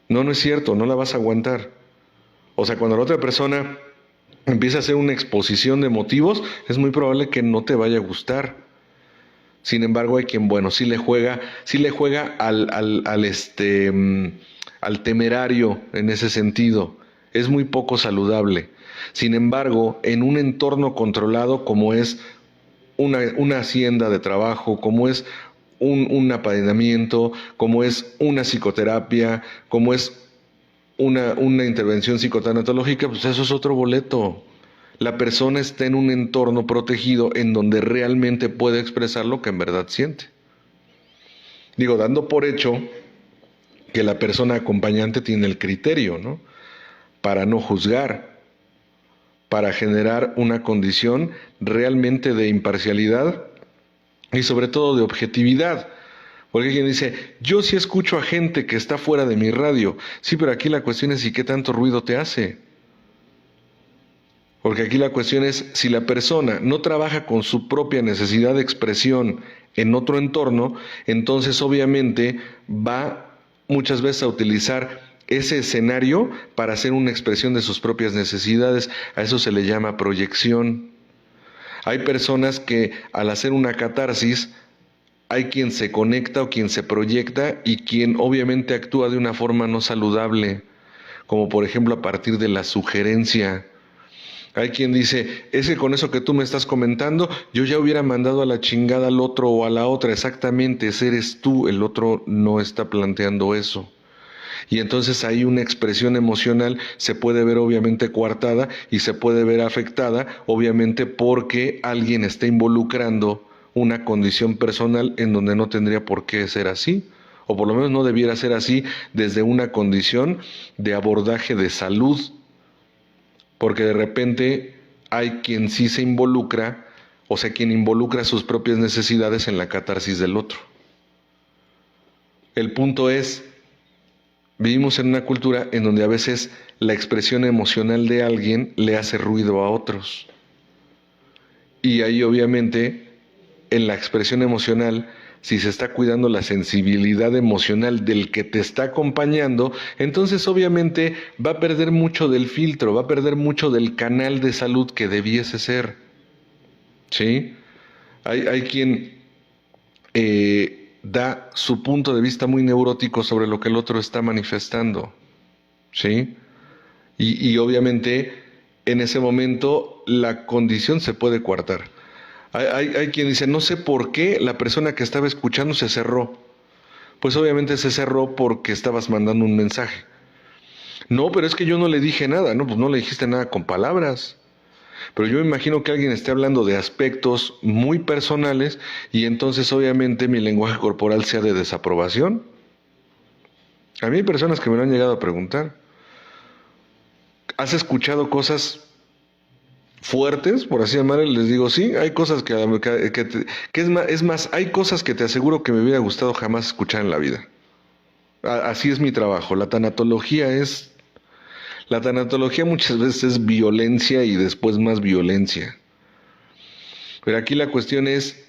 No, no es cierto, no la vas a aguantar. O sea, cuando la otra persona empieza a hacer una exposición de motivos, es muy probable que no te vaya a gustar. Sin embargo, hay quien, bueno, sí le juega al temerario en ese sentido. Es muy poco saludable. Sin embargo, en un entorno controlado como es una hacienda de trabajo, como es un apadrinamiento, como es una psicoterapia, como es una intervención psicotanatológica, pues eso es otro boleto. La persona está en un entorno protegido en donde realmente puede expresar lo que en verdad siente. Digo, dando por hecho que la persona acompañante tiene el criterio, ¿no? Para no juzgar, para generar una condición realmente de imparcialidad y sobre todo de objetividad. Porque hay quien dice, yo sí escucho a gente que está fuera de mi radio. Sí, pero aquí la cuestión es, ¿y qué tanto ruido te hace? Porque aquí la cuestión es, si la persona no trabaja con su propia necesidad de expresión en otro entorno, entonces obviamente va muchas veces a utilizar ese escenario para hacer una expresión de sus propias necesidades. A eso se le llama proyección. Hay personas que al hacer una catarsis, hay quien se conecta o quien se proyecta y quien obviamente actúa de una forma no saludable, como por ejemplo a partir de la sugerencia. Hay quien dice, es que con eso que tú me estás comentando, yo ya hubiera mandado a la chingada al otro o a la otra. Exactamente, ese eres tú, el otro no está planteando eso. Y entonces ahí una expresión emocional se puede ver obviamente coartada y se puede ver afectada, obviamente porque alguien está involucrando una condición personal en donde no tendría por qué ser así, o por lo menos no debiera ser así desde una condición de abordaje de salud. Porque de repente hay quien sí se involucra, o sea, quien involucra sus propias necesidades en la catarsis del otro. El punto es, vivimos en una cultura en donde a veces la expresión emocional de alguien le hace ruido a otros. Y ahí obviamente, en la expresión emocional, si se está cuidando la sensibilidad emocional del que te está acompañando, entonces obviamente va a perder mucho del filtro, va a perder mucho del canal de salud que debiese ser. ¿Sí? Hay quien da su punto de vista muy neurótico sobre lo que el otro está manifestando. ¿Sí? Y obviamente en ese momento la condición se puede coartar. Hay quien dice, no sé por qué la persona que estaba escuchando se cerró. Pues obviamente se cerró porque estabas mandando un mensaje. No, pero es que yo no le dije nada. No, pues no le dijiste nada con palabras. Pero yo me imagino que alguien esté hablando de aspectos muy personales y entonces obviamente mi lenguaje corporal sea de desaprobación. A mí hay personas que me lo han llegado a preguntar. ¿Has escuchado cosas fuertes, por así llamarle? Les digo, sí, hay cosas es más, hay cosas que te aseguro que me hubiera gustado jamás escuchar en la vida. Así es mi trabajo. La tanatología muchas veces es violencia y después más violencia. Pero aquí la cuestión es,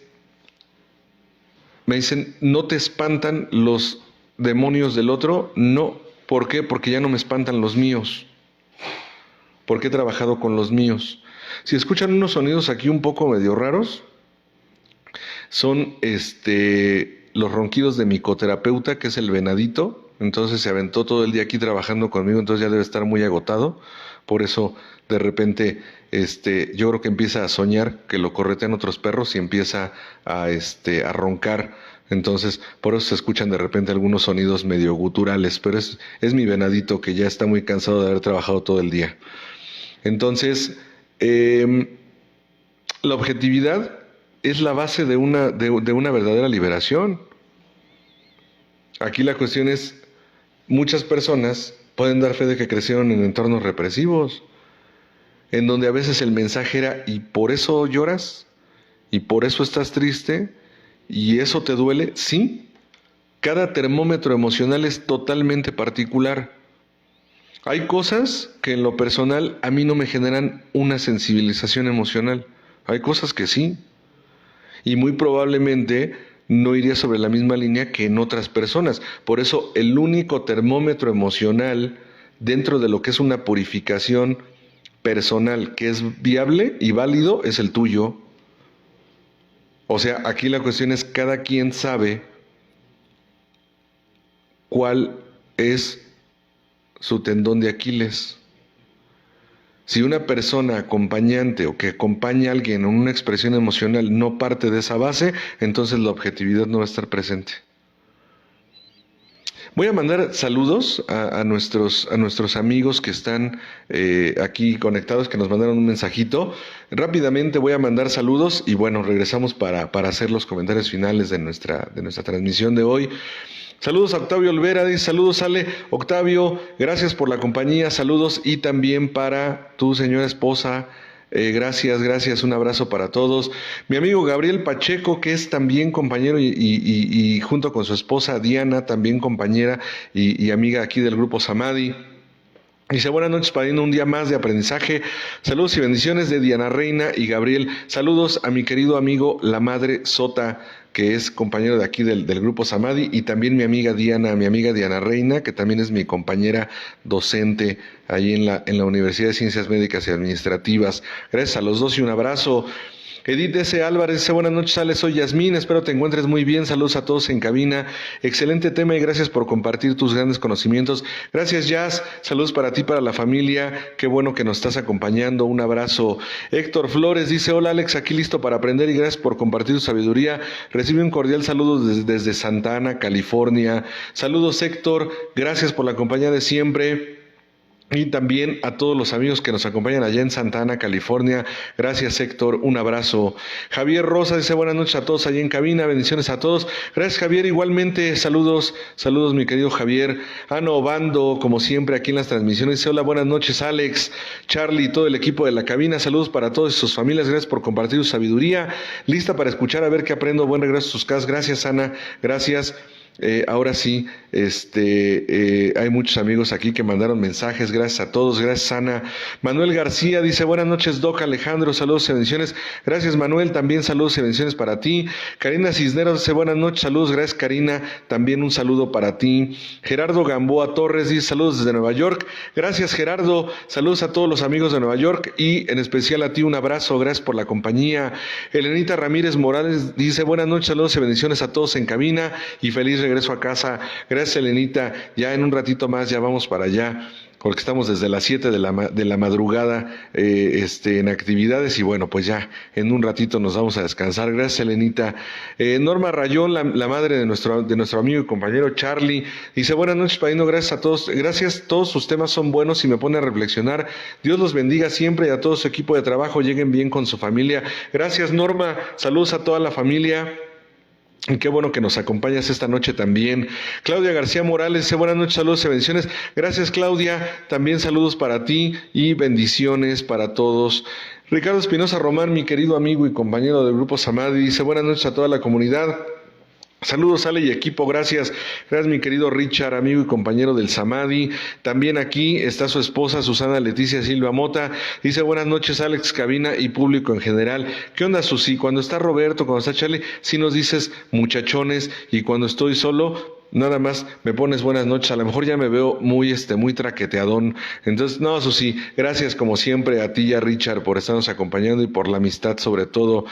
me dicen, ¿no te espantan los demonios del otro? No. ¿Por qué? Porque ya no me espantan los míos. Porque he trabajado con los míos. Si escuchan unos sonidos aquí un poco medio raros, son los ronquidos de mi coterapeuta, que es el venadito. Entonces se aventó todo el día aquí trabajando conmigo, entonces ya debe estar muy agotado. Por eso de repente yo creo que empieza a soñar que lo corretean otros perros y empieza a roncar. Entonces por eso se escuchan de repente algunos sonidos medio guturales, pero es mi venadito que ya está muy cansado de haber trabajado todo el día. Entonces la objetividad es la base de una verdadera liberación. Aquí la cuestión es, muchas personas pueden dar fe de que crecieron en entornos represivos, en donde a veces el mensaje era, ¿y por eso lloras? ¿Y por eso estás triste? ¿Y eso te duele? Sí. Cada termómetro emocional es totalmente particular. Hay cosas que en lo personal a mí no me generan una sensibilización emocional. Hay cosas que sí. Y muy probablemente no iría sobre la misma línea que en otras personas. Por eso el único termómetro emocional dentro de lo que es una purificación personal que es viable y válido es el tuyo. O sea, aquí la cuestión es cada quien sabe cuál es su tendón de Aquiles. Si una persona acompañante o que acompaña a alguien en una expresión emocional no parte de esa base, entonces la objetividad no va a estar presente. Voy a mandar saludos a nuestros amigos que están aquí conectados, que nos mandaron un mensajito. Rápidamente voy a mandar saludos y bueno, regresamos para hacer los comentarios finales de nuestra transmisión de hoy. Saludos a Octavio Olvera, dice saludos Ale. Octavio, gracias por la compañía, saludos y también para tu señora esposa, gracias, un abrazo para todos. Mi amigo Gabriel Pacheco, que es también compañero y junto con su esposa Diana, también compañera y amiga aquí del Grupo Samadhi. Dice, buenas noches, padrino, un día más de aprendizaje. Saludos y bendiciones de Diana Reina y Gabriel. Saludos a mi querido amigo La Madre Sota, que es compañero de aquí del Grupo Samadhi, y también mi amiga Diana Reina, que también es mi compañera docente ahí en la Universidad de Ciencias Médicas y Administrativas. Gracias a los dos y un abrazo. Edith S. Álvarez dice, buenas noches, Ale, soy Yasmín, espero te encuentres muy bien, saludos a todos en cabina, excelente tema y gracias por compartir tus grandes conocimientos. Gracias, Jazz, saludos para ti, para la familia, qué bueno que nos estás acompañando, un abrazo. Héctor Flores dice, hola Alex, aquí listo para aprender y gracias por compartir tu sabiduría, recibe un cordial saludo desde Santa Ana, California. Saludos, Héctor, gracias por la compañía de siempre. Y también a todos los amigos que nos acompañan allá en Santa Ana, California. Gracias, Héctor. Un abrazo. Javier Rosa dice buenas noches a todos allí en cabina. Bendiciones a todos. Gracias, Javier. Igualmente, saludos, mi querido Javier. Ano Obando, como siempre, aquí en las transmisiones. Dice hola, buenas noches, Alex, Charlie, todo el equipo de la cabina. Saludos para todos y sus familias. Gracias por compartir su sabiduría. Lista para escuchar, a ver qué aprendo. Buen regreso a sus casas. Gracias, Ana. Gracias. Ahora sí, hay muchos amigos aquí que mandaron mensajes, gracias a todos, gracias Ana. Manuel García dice, buenas noches Doc Alejandro, saludos y bendiciones, gracias Manuel, también saludos y bendiciones para ti. Karina Cisneros dice, buenas noches, saludos, gracias Karina, también un saludo para ti. Gerardo Gamboa Torres dice, saludos desde Nueva York, gracias Gerardo, saludos a todos los amigos de Nueva York y en especial a ti un abrazo, gracias por la compañía. Elenita Ramírez Morales dice, buenas noches, saludos y bendiciones a todos en cabina y feliz regreso a casa. Gracias, Elenita. Ya en un ratito más ya vamos para allá, porque estamos desde las 7 de la madrugada en actividades y bueno, pues ya en un ratito nos vamos a descansar. Gracias, Elenita. Norma Rayón, la madre de nuestro amigo y compañero Charlie, dice, buenas noches, padrino, gracias a todos. Gracias, todos sus temas son buenos y me pone a reflexionar. Dios los bendiga siempre y a todo su equipo de trabajo, lleguen bien con su familia. Gracias, Norma. Saludos a toda la familia. Y qué bueno que nos acompañas esta noche también. Claudia García Morales dice, buenas noches, saludos y bendiciones. Gracias, Claudia. También saludos para ti y bendiciones para todos. Ricardo Espinosa Román, mi querido amigo y compañero del Grupo Samadhi, dice, buenas noches a toda la comunidad. Saludos, Ale y equipo, gracias mi querido Richard, amigo y compañero del Samadhi. También aquí está su esposa Susana Leticia Silva Mota, dice buenas noches Alex, cabina y público en general. ¿Qué onda, Susi? Cuando está Roberto, cuando está Charlie, sí nos dices muchachones, y cuando estoy solo nada más me pones buenas noches, a lo mejor ya me veo muy traqueteadón. Entonces, no, Susi, gracias como siempre a ti y a Richard por estarnos acompañando y por la amistad sobre todo.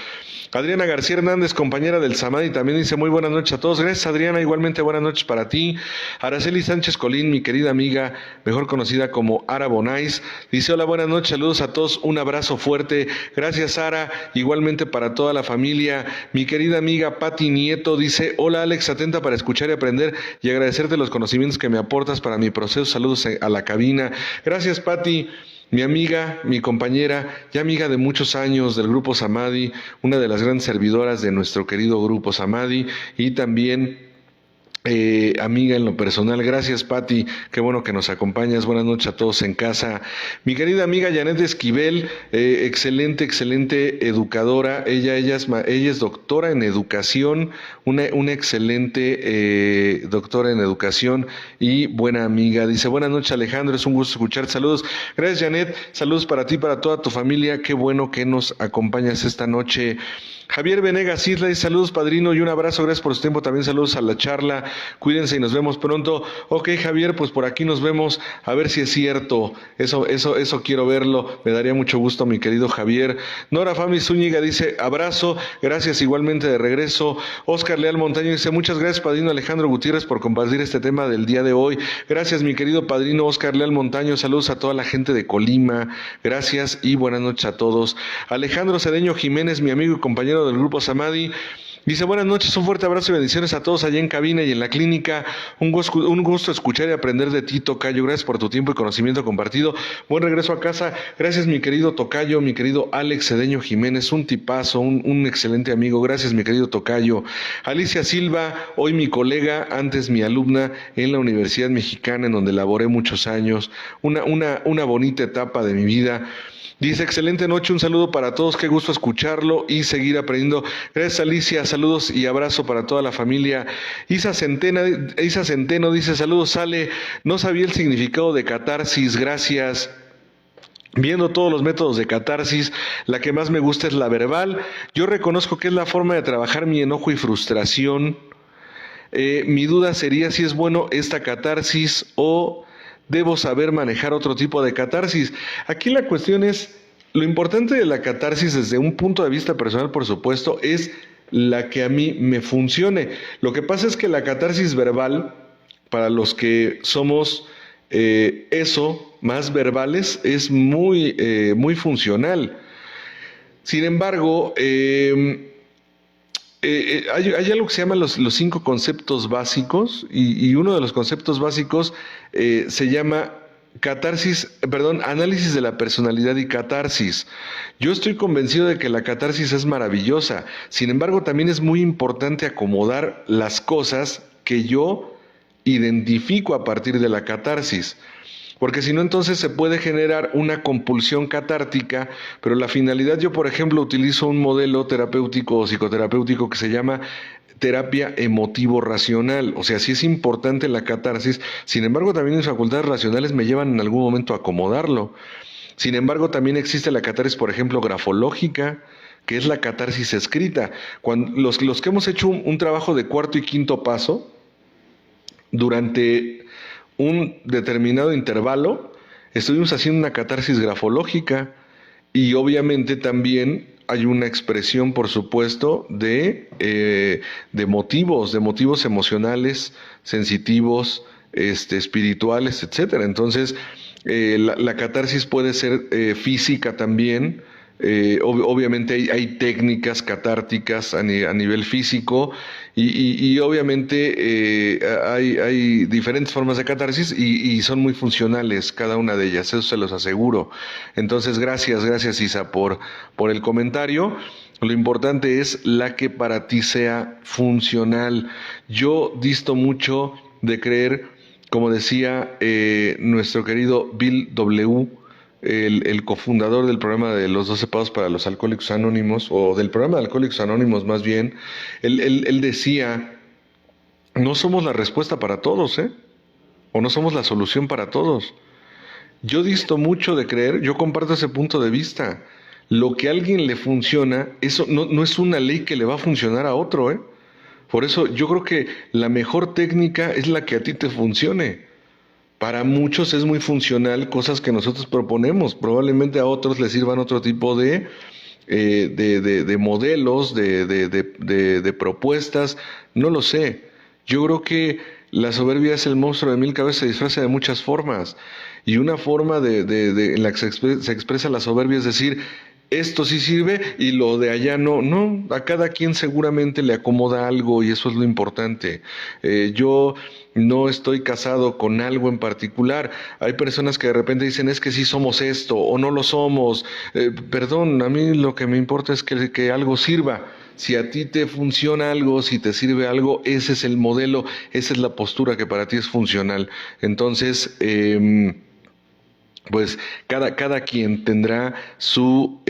Adriana García Hernández, compañera del Samadhi, también dice muy buenas noches a todos. Gracias, Adriana, igualmente buenas noches para ti. Araceli Sánchez Colín, mi querida amiga, mejor conocida como Ara Bonais, dice hola, buenas noches, saludos a todos, un abrazo fuerte. Gracias, Ara, igualmente para toda la familia. Mi querida amiga Patti Nieto dice hola, Alex, atenta para escuchar y aprender y agradecerte los conocimientos que me aportas para mi proceso. Saludos a la cabina. Gracias, Patti. Mi amiga, mi compañera y amiga de muchos años del Grupo Samadhi, una de las grandes servidoras de nuestro querido Grupo Samadhi y también amiga en lo personal. Gracias, Pati, qué bueno que nos acompañas. Buenas noches a todos en casa. Mi querida amiga Janet Esquivel, excelente educadora. Ella es doctora en educación, una excelente doctora en educación y buena amiga. Dice, buenas noches, Alejandro, es un gusto escuchar. Saludos. Gracias, Janet. Saludos para ti, para toda tu familia. Qué bueno que nos acompañas esta noche. Javier Venegas Isla dice, saludos, padrino, y un abrazo, gracias por su tiempo, también saludos a la charla, cuídense y nos vemos pronto. Ok, Javier, pues por aquí nos vemos, a ver si es cierto, eso quiero verlo, me daría mucho gusto, mi querido Javier. Nora Fami Zúñiga dice, abrazo, gracias igualmente de regreso. Oscar Leal Montaño dice, muchas gracias, padrino Alejandro Gutiérrez, por compartir este tema del día de hoy. Gracias, mi querido padrino Oscar Leal Montaño, saludos a toda la gente de Colima, gracias y buenas noches a todos. Alejandro Cedeño Jiménez, mi amigo y compañero del grupo Samadhi, dice, buenas noches, un fuerte abrazo y bendiciones a todos allá en cabina y en la clínica. Un gusto escuchar y aprender de ti, Tocayo. Gracias por tu tiempo y conocimiento compartido. Buen regreso a casa. Gracias, mi querido Tocayo, mi querido Alex Cedeño Jiménez, un tipazo, un excelente amigo. Gracias, mi querido Tocayo. Alicia Silva, hoy mi colega, antes mi alumna en la Universidad Mexicana, en donde laboré muchos años. Una bonita etapa de mi vida. Dice, excelente noche, un saludo para todos, qué gusto escucharlo y seguir aprendiendo. Gracias, Alicia, saludos y abrazo para toda la familia. Isa Centeno dice, saludos, Ale, no sabía el significado de catarsis, gracias. Viendo todos los métodos de catarsis, la que más me gusta es la verbal. Yo reconozco que es la forma de trabajar mi enojo y frustración. Mi duda sería si es bueno esta catarsis o debo saber manejar otro tipo de catarsis. Aquí la cuestión es, lo importante de la catarsis desde un punto de vista personal, por supuesto, es la que a mí me funcione. Lo que pasa es que la catarsis verbal, para los que somos más verbales, es muy funcional. Sin embargo, hay algo que se llama los 5 conceptos básicos y uno de los conceptos básicos se llama análisis de la personalidad y catarsis. Yo estoy convencido de que la catarsis es maravillosa, sin embargo también es muy importante acomodar las cosas que yo identifico a partir de la catarsis. Porque si no, entonces se puede generar una compulsión catártica, pero la finalidad, yo por ejemplo utilizo un modelo terapéutico o psicoterapéutico que se llama terapia emotivo-racional. O sea, sí es importante la catarsis, sin embargo también mis facultades racionales me llevan en algún momento a acomodarlo. Sin embargo, también existe la catarsis, por ejemplo, grafológica, que es la catarsis escrita. Cuando los que hemos hecho un trabajo de 4º y 5º paso, durante un determinado intervalo, estuvimos haciendo una catarsis grafológica y obviamente también hay una expresión, por supuesto, de motivos emocionales, sensitivos, espirituales, etcétera. Entonces, la catarsis puede ser física también. Obviamente hay técnicas catárticas a nivel físico y obviamente hay diferentes formas de catarsis y son muy funcionales cada una de ellas, eso se los aseguro. Entonces gracias Isa por el comentario. Lo importante es la que para ti sea funcional. Yo disto mucho de creer, como decía nuestro querido Bill W., el cofundador del programa de los 12 Pasos para los Alcohólicos Anónimos, o del programa de Alcohólicos Anónimos más bien, él decía, no somos la respuesta para todos, o no somos la solución para todos. Yo disto mucho de creer, yo comparto ese punto de vista. Lo que a alguien le funciona, eso no es una ley que le va a funcionar a otro, Por eso yo creo que la mejor técnica es la que a ti te funcione. Para muchos es muy funcional cosas que nosotros proponemos, probablemente a otros les sirvan otro tipo de modelos, de propuestas, no lo sé. Yo creo que la soberbia es el monstruo de 1000 cabezas, se disfraza de muchas formas, y una forma en la que se expresa la soberbia es decir, esto sí sirve y lo de allá no. No, a cada quien seguramente le acomoda algo y eso es lo importante. Yo no estoy casado con algo en particular. Hay personas que de repente dicen, es que sí somos esto o no lo somos. Perdón, a mí lo que me importa es que algo sirva. Si a ti te funciona algo, si te sirve algo, ese es el modelo, esa es la postura que para ti es funcional. Entonces, pues cada quien tendrá su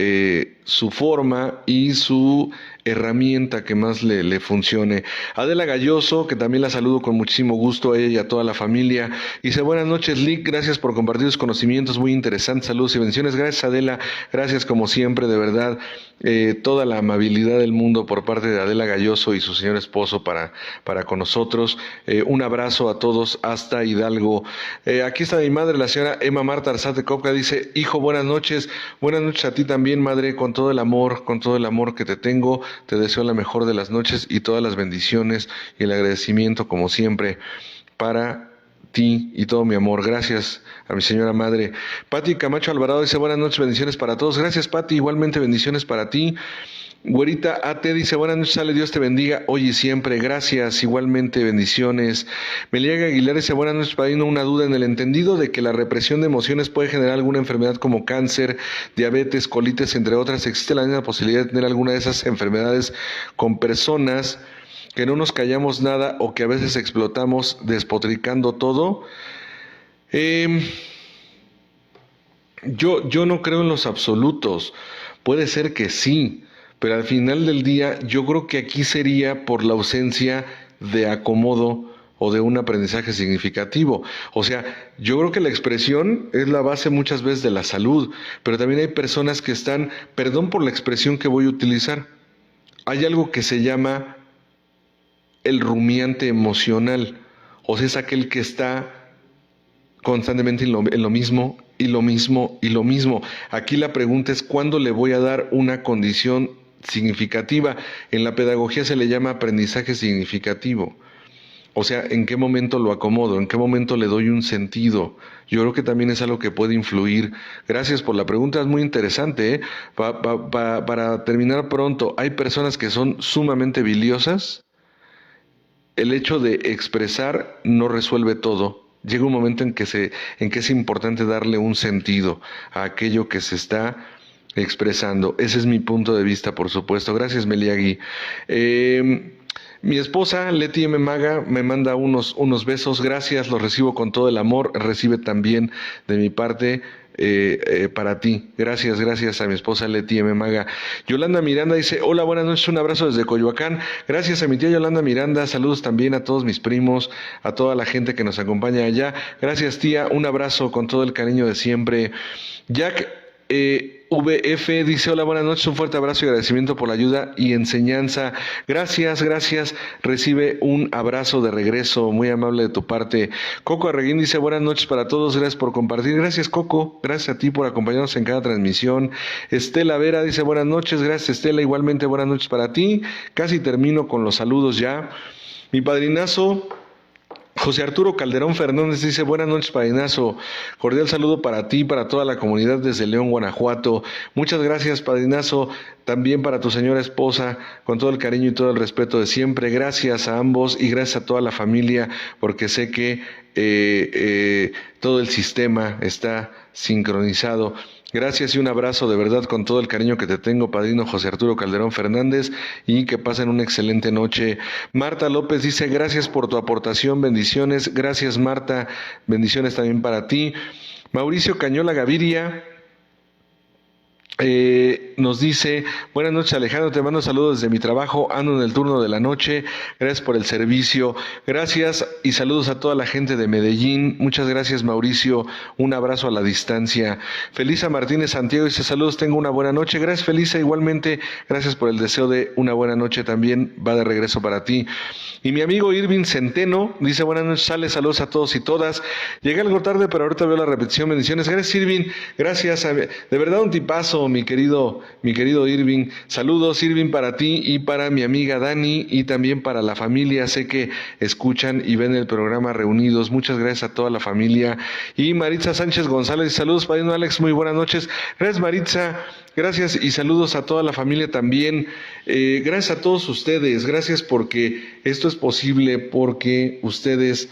forma y su herramienta que más le funcione. Adela Galloso, que también la saludo con muchísimo gusto a ella y a toda la familia, dice: buenas noches, Lick, gracias por compartir tus conocimientos, muy interesantes, saludos y bendiciones. Gracias, Adela, gracias como siempre, de verdad, toda la amabilidad del mundo por parte de Adela Galloso y su señor esposo para con nosotros. Un abrazo a todos hasta Hidalgo. Aquí está mi madre, la señora Emma Marta Arzate Copca, dice: hijo, buenas noches a ti también, madre, con todo el amor que te tengo, te deseo la mejor de las noches y todas las bendiciones y el agradecimiento como siempre para ti y todo mi amor. Gracias a mi señora madre. Pati Camacho Alvarado dice: buenas noches, bendiciones para todos. Gracias, Pati, igualmente bendiciones para ti. Güerita AT dice: buenas noches, Ale, Dios te bendiga hoy y siempre. Gracias, igualmente bendiciones. Meliaga Aguilar dice: buenas noches, padrino, una duda en el entendido de que la represión de emociones puede generar alguna enfermedad como cáncer, diabetes, colitis, entre otras. ¿Existe la misma posibilidad de tener alguna de esas enfermedades con personas que no nos callamos nada o que a veces explotamos despotricando todo? Yo no creo en los absolutos. Puede ser que sí, pero al final del día yo creo que aquí sería por la ausencia de acomodo o de un aprendizaje significativo. O sea, yo creo que la expresión es la base muchas veces de la salud, pero también hay personas que están, perdón por la expresión que voy a utilizar, hay algo que se llama el rumiante emocional, o sea, es aquel que está constantemente en lo mismo y lo mismo y lo mismo. Aquí la pregunta es: ¿cuándo le voy a dar una condición significativa? En la pedagogía se le llama aprendizaje significativo. O sea, ¿en qué momento lo acomodo? ¿En qué momento le doy un sentido? Yo creo que también es algo que puede influir. Gracias por la pregunta, es muy interesante, ¿eh? Para terminar pronto, hay personas que son sumamente biliosas. El hecho de expresar no resuelve todo. Llega un momento en que es importante darle un sentido a aquello que se está expresando. Ese es mi punto de vista, por supuesto. Gracias, Meliagui. Mi esposa, Leti M. Maga, me manda unos besos. Gracias, los recibo con todo el amor. Recibe también de mi parte para ti. Gracias a mi esposa Leti M. Maga. Yolanda Miranda dice: hola, buenas noches, un abrazo desde Coyoacán. Gracias a mi tía Yolanda Miranda, saludos también a todos mis primos, a toda la gente que nos acompaña allá. Gracias, tía, un abrazo con todo el cariño de siempre. Jack VF dice: hola, buenas noches, un fuerte abrazo y agradecimiento por la ayuda y enseñanza. Gracias, recibe un abrazo de regreso, muy amable de tu parte. Coco Arreguín dice: buenas noches para todos, gracias por compartir. Gracias, Coco, gracias a ti por acompañarnos en cada transmisión. Estela Vera dice: buenas noches. Gracias, Estela, igualmente buenas noches para ti. Casi termino con los saludos ya. Mi padrinazo José Arturo Calderón Fernández dice: buenas noches, padrinazo, cordial saludo para ti y para toda la comunidad desde León, Guanajuato. Muchas gracias, padrinazo, también para tu señora esposa, con todo el cariño y todo el respeto de siempre. Gracias a ambos y gracias a toda la familia, porque sé que todo el sistema está sincronizado. Gracias y un abrazo de verdad con todo el cariño que te tengo, padrino José Arturo Calderón Fernández, y que pasen una excelente noche. Marta López dice: gracias por tu aportación, bendiciones. Gracias, Marta, bendiciones también para ti. Mauricio Cañola Gaviria nos dice: buenas noches, Alejandro, te mando saludos desde mi trabajo, ando en el turno de la noche, gracias por el servicio. Gracias y saludos a toda la gente de Medellín. Muchas gracias, Mauricio, un abrazo a la distancia. Felisa Martínez Santiago dice: saludos, tengo una buena noche. Gracias, Felisa, igualmente, gracias por el deseo de una buena noche, también va de regreso para ti. Y mi amigo Irving Centeno dice: buenas noches, Ale, saludos a todos y todas. Llegué algo tarde, pero ahorita veo la repetición, bendiciones. Gracias, Irving, gracias, de verdad un tipazo, mi querido Irving. Saludos, Irving, para ti y para mi amiga Dani y también para la familia. Sé que escuchan y ven el programa reunidos. Muchas gracias a toda la familia. Y Maritza Sánchez González, saludos, padrino Alex, muy buenas noches. Gracias, Maritza. Gracias y saludos a toda la familia también. Gracias a todos ustedes, gracias porque esto es posible, porque ustedes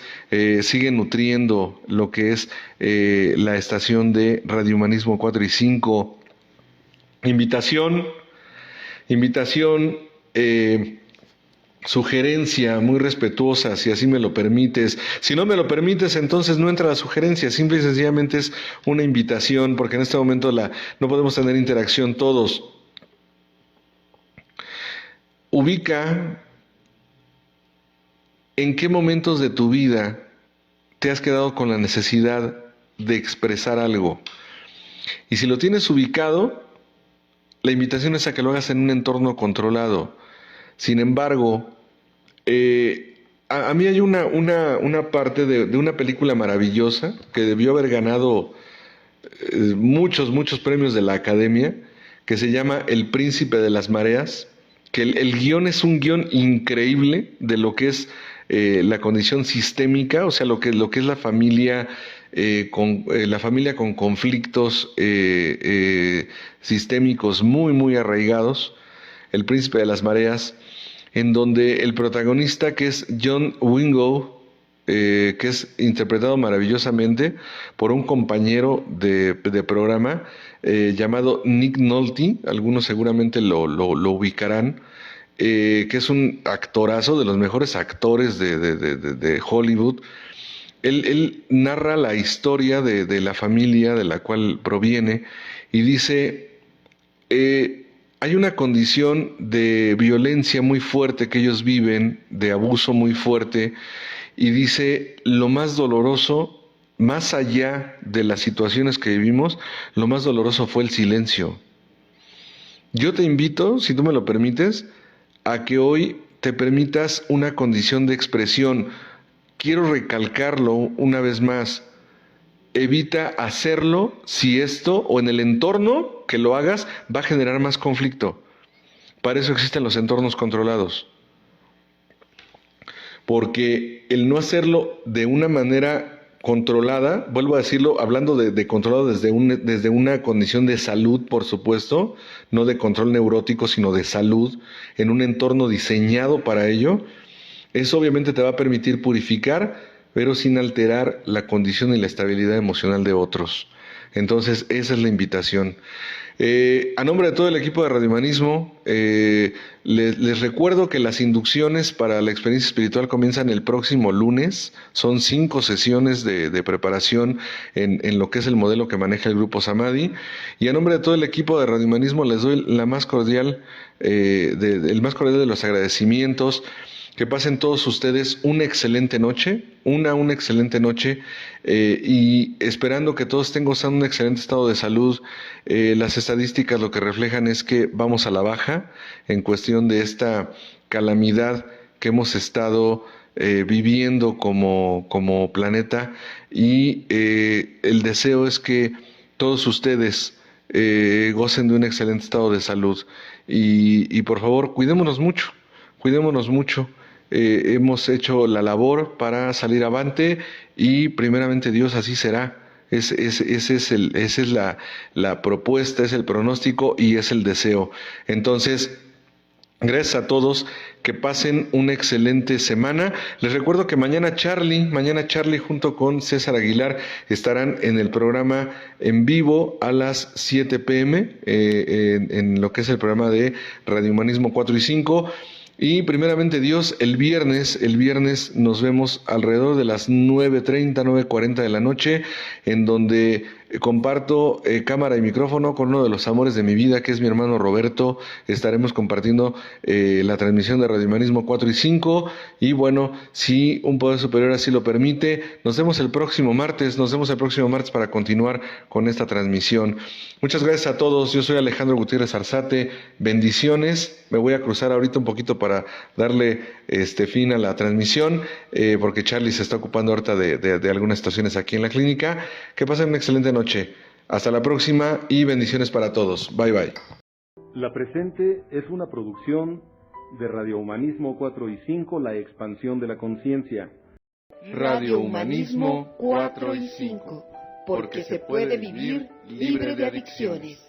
siguen nutriendo lo que es la estación de Radio Humanismo 4 y 5. Invitación, sugerencia muy respetuosa, si así me lo permites. Si no me lo permites, entonces no entra la sugerencia, simple y sencillamente es una invitación, porque en este momento no podemos tener interacción todos. Ubica en qué momentos de tu vida te has quedado con la necesidad de expresar algo. Y si lo tienes ubicado, la invitación es a que lo hagas en un entorno controlado. Sin embargo, a mí hay una parte de una película maravillosa que debió haber ganado muchos premios de la Academia, que se llama El Príncipe de las Mareas, que el guión es un guión increíble de lo que es la condición sistémica, o sea, lo que es la familia con conflictos sistémicos muy arraigados. El Príncipe de las Mareas, en donde el protagonista, que es John Wingo, que es interpretado maravillosamente por un compañero de programa llamado Nick Nolte, algunos seguramente lo ubicarán, que es un actorazo, de los mejores actores de Hollywood. Él narra la historia de la familia de la cual proviene y dice, hay una condición de violencia muy fuerte que ellos viven, de abuso muy fuerte, y dice, lo más doloroso, más allá de las situaciones que vivimos, lo más doloroso fue el silencio. Yo te invito, si tú me lo permites, a que hoy te permitas una condición de expresión. Quiero recalcarlo una vez más. Evita hacerlo si esto o en el entorno que lo hagas va a generar más conflicto. Para eso existen los entornos controlados. Porque el no hacerlo de una manera controlada, vuelvo a decirlo, hablando de controlado desde una condición de salud, por supuesto, no de control neurótico, sino de salud, en un entorno diseñado para ello, eso obviamente te va a permitir purificar, pero sin alterar la condición y la estabilidad emocional de otros. Entonces, esa es la invitación. A nombre de todo el equipo de Radio Humanismo, les recuerdo que las inducciones para la experiencia espiritual comienzan el próximo lunes. Son 5 sesiones de preparación en lo que es el modelo que maneja el Grupo Samadhi. Y a nombre de todo el equipo de Radio Humanismo les doy el más cordial de los agradecimientos. Que pasen todos ustedes una excelente noche, una excelente noche, y esperando que todos estén gozando un excelente estado de salud. Las estadísticas lo que reflejan es que vamos a la baja en cuestión de esta calamidad que hemos estado viviendo como planeta, y el deseo es que todos ustedes gocen de un excelente estado de salud, y por favor cuidémonos mucho. Hemos hecho la labor para salir avante y primeramente Dios así será. Esa es la propuesta, es el pronóstico y es el deseo. Entonces, gracias a todos, que pasen una excelente semana. Les recuerdo que mañana Charlie junto con César Aguilar estarán en el programa en vivo a las 7 p.m. En lo que es el programa de Radio Humanismo 4 y 5. Y primeramente Dios, el viernes nos vemos alrededor de las 9:30, 9:40 de la noche, en donde comparto cámara y micrófono con uno de los amores de mi vida, que es mi hermano Roberto. Estaremos compartiendo la transmisión de Radio Humanismo 4 y 5. Y bueno, si un poder superior así lo permite, nos vemos el próximo martes para continuar con esta transmisión. Muchas gracias a todos. Yo soy Alejandro Gutiérrez Arzate. Bendiciones. Me voy a cruzar ahorita un poquito para darle fin a la transmisión, porque Charlie se está ocupando ahorita de algunas situaciones aquí en la clínica. Que pasen una excelente noche. Hasta la próxima y bendiciones para todos. Bye bye. La presente es una producción de Radio Humanismo 4 y 5, la expansión de la conciencia. Radio Humanismo 4 y 5, porque se puede vivir libre de adicciones.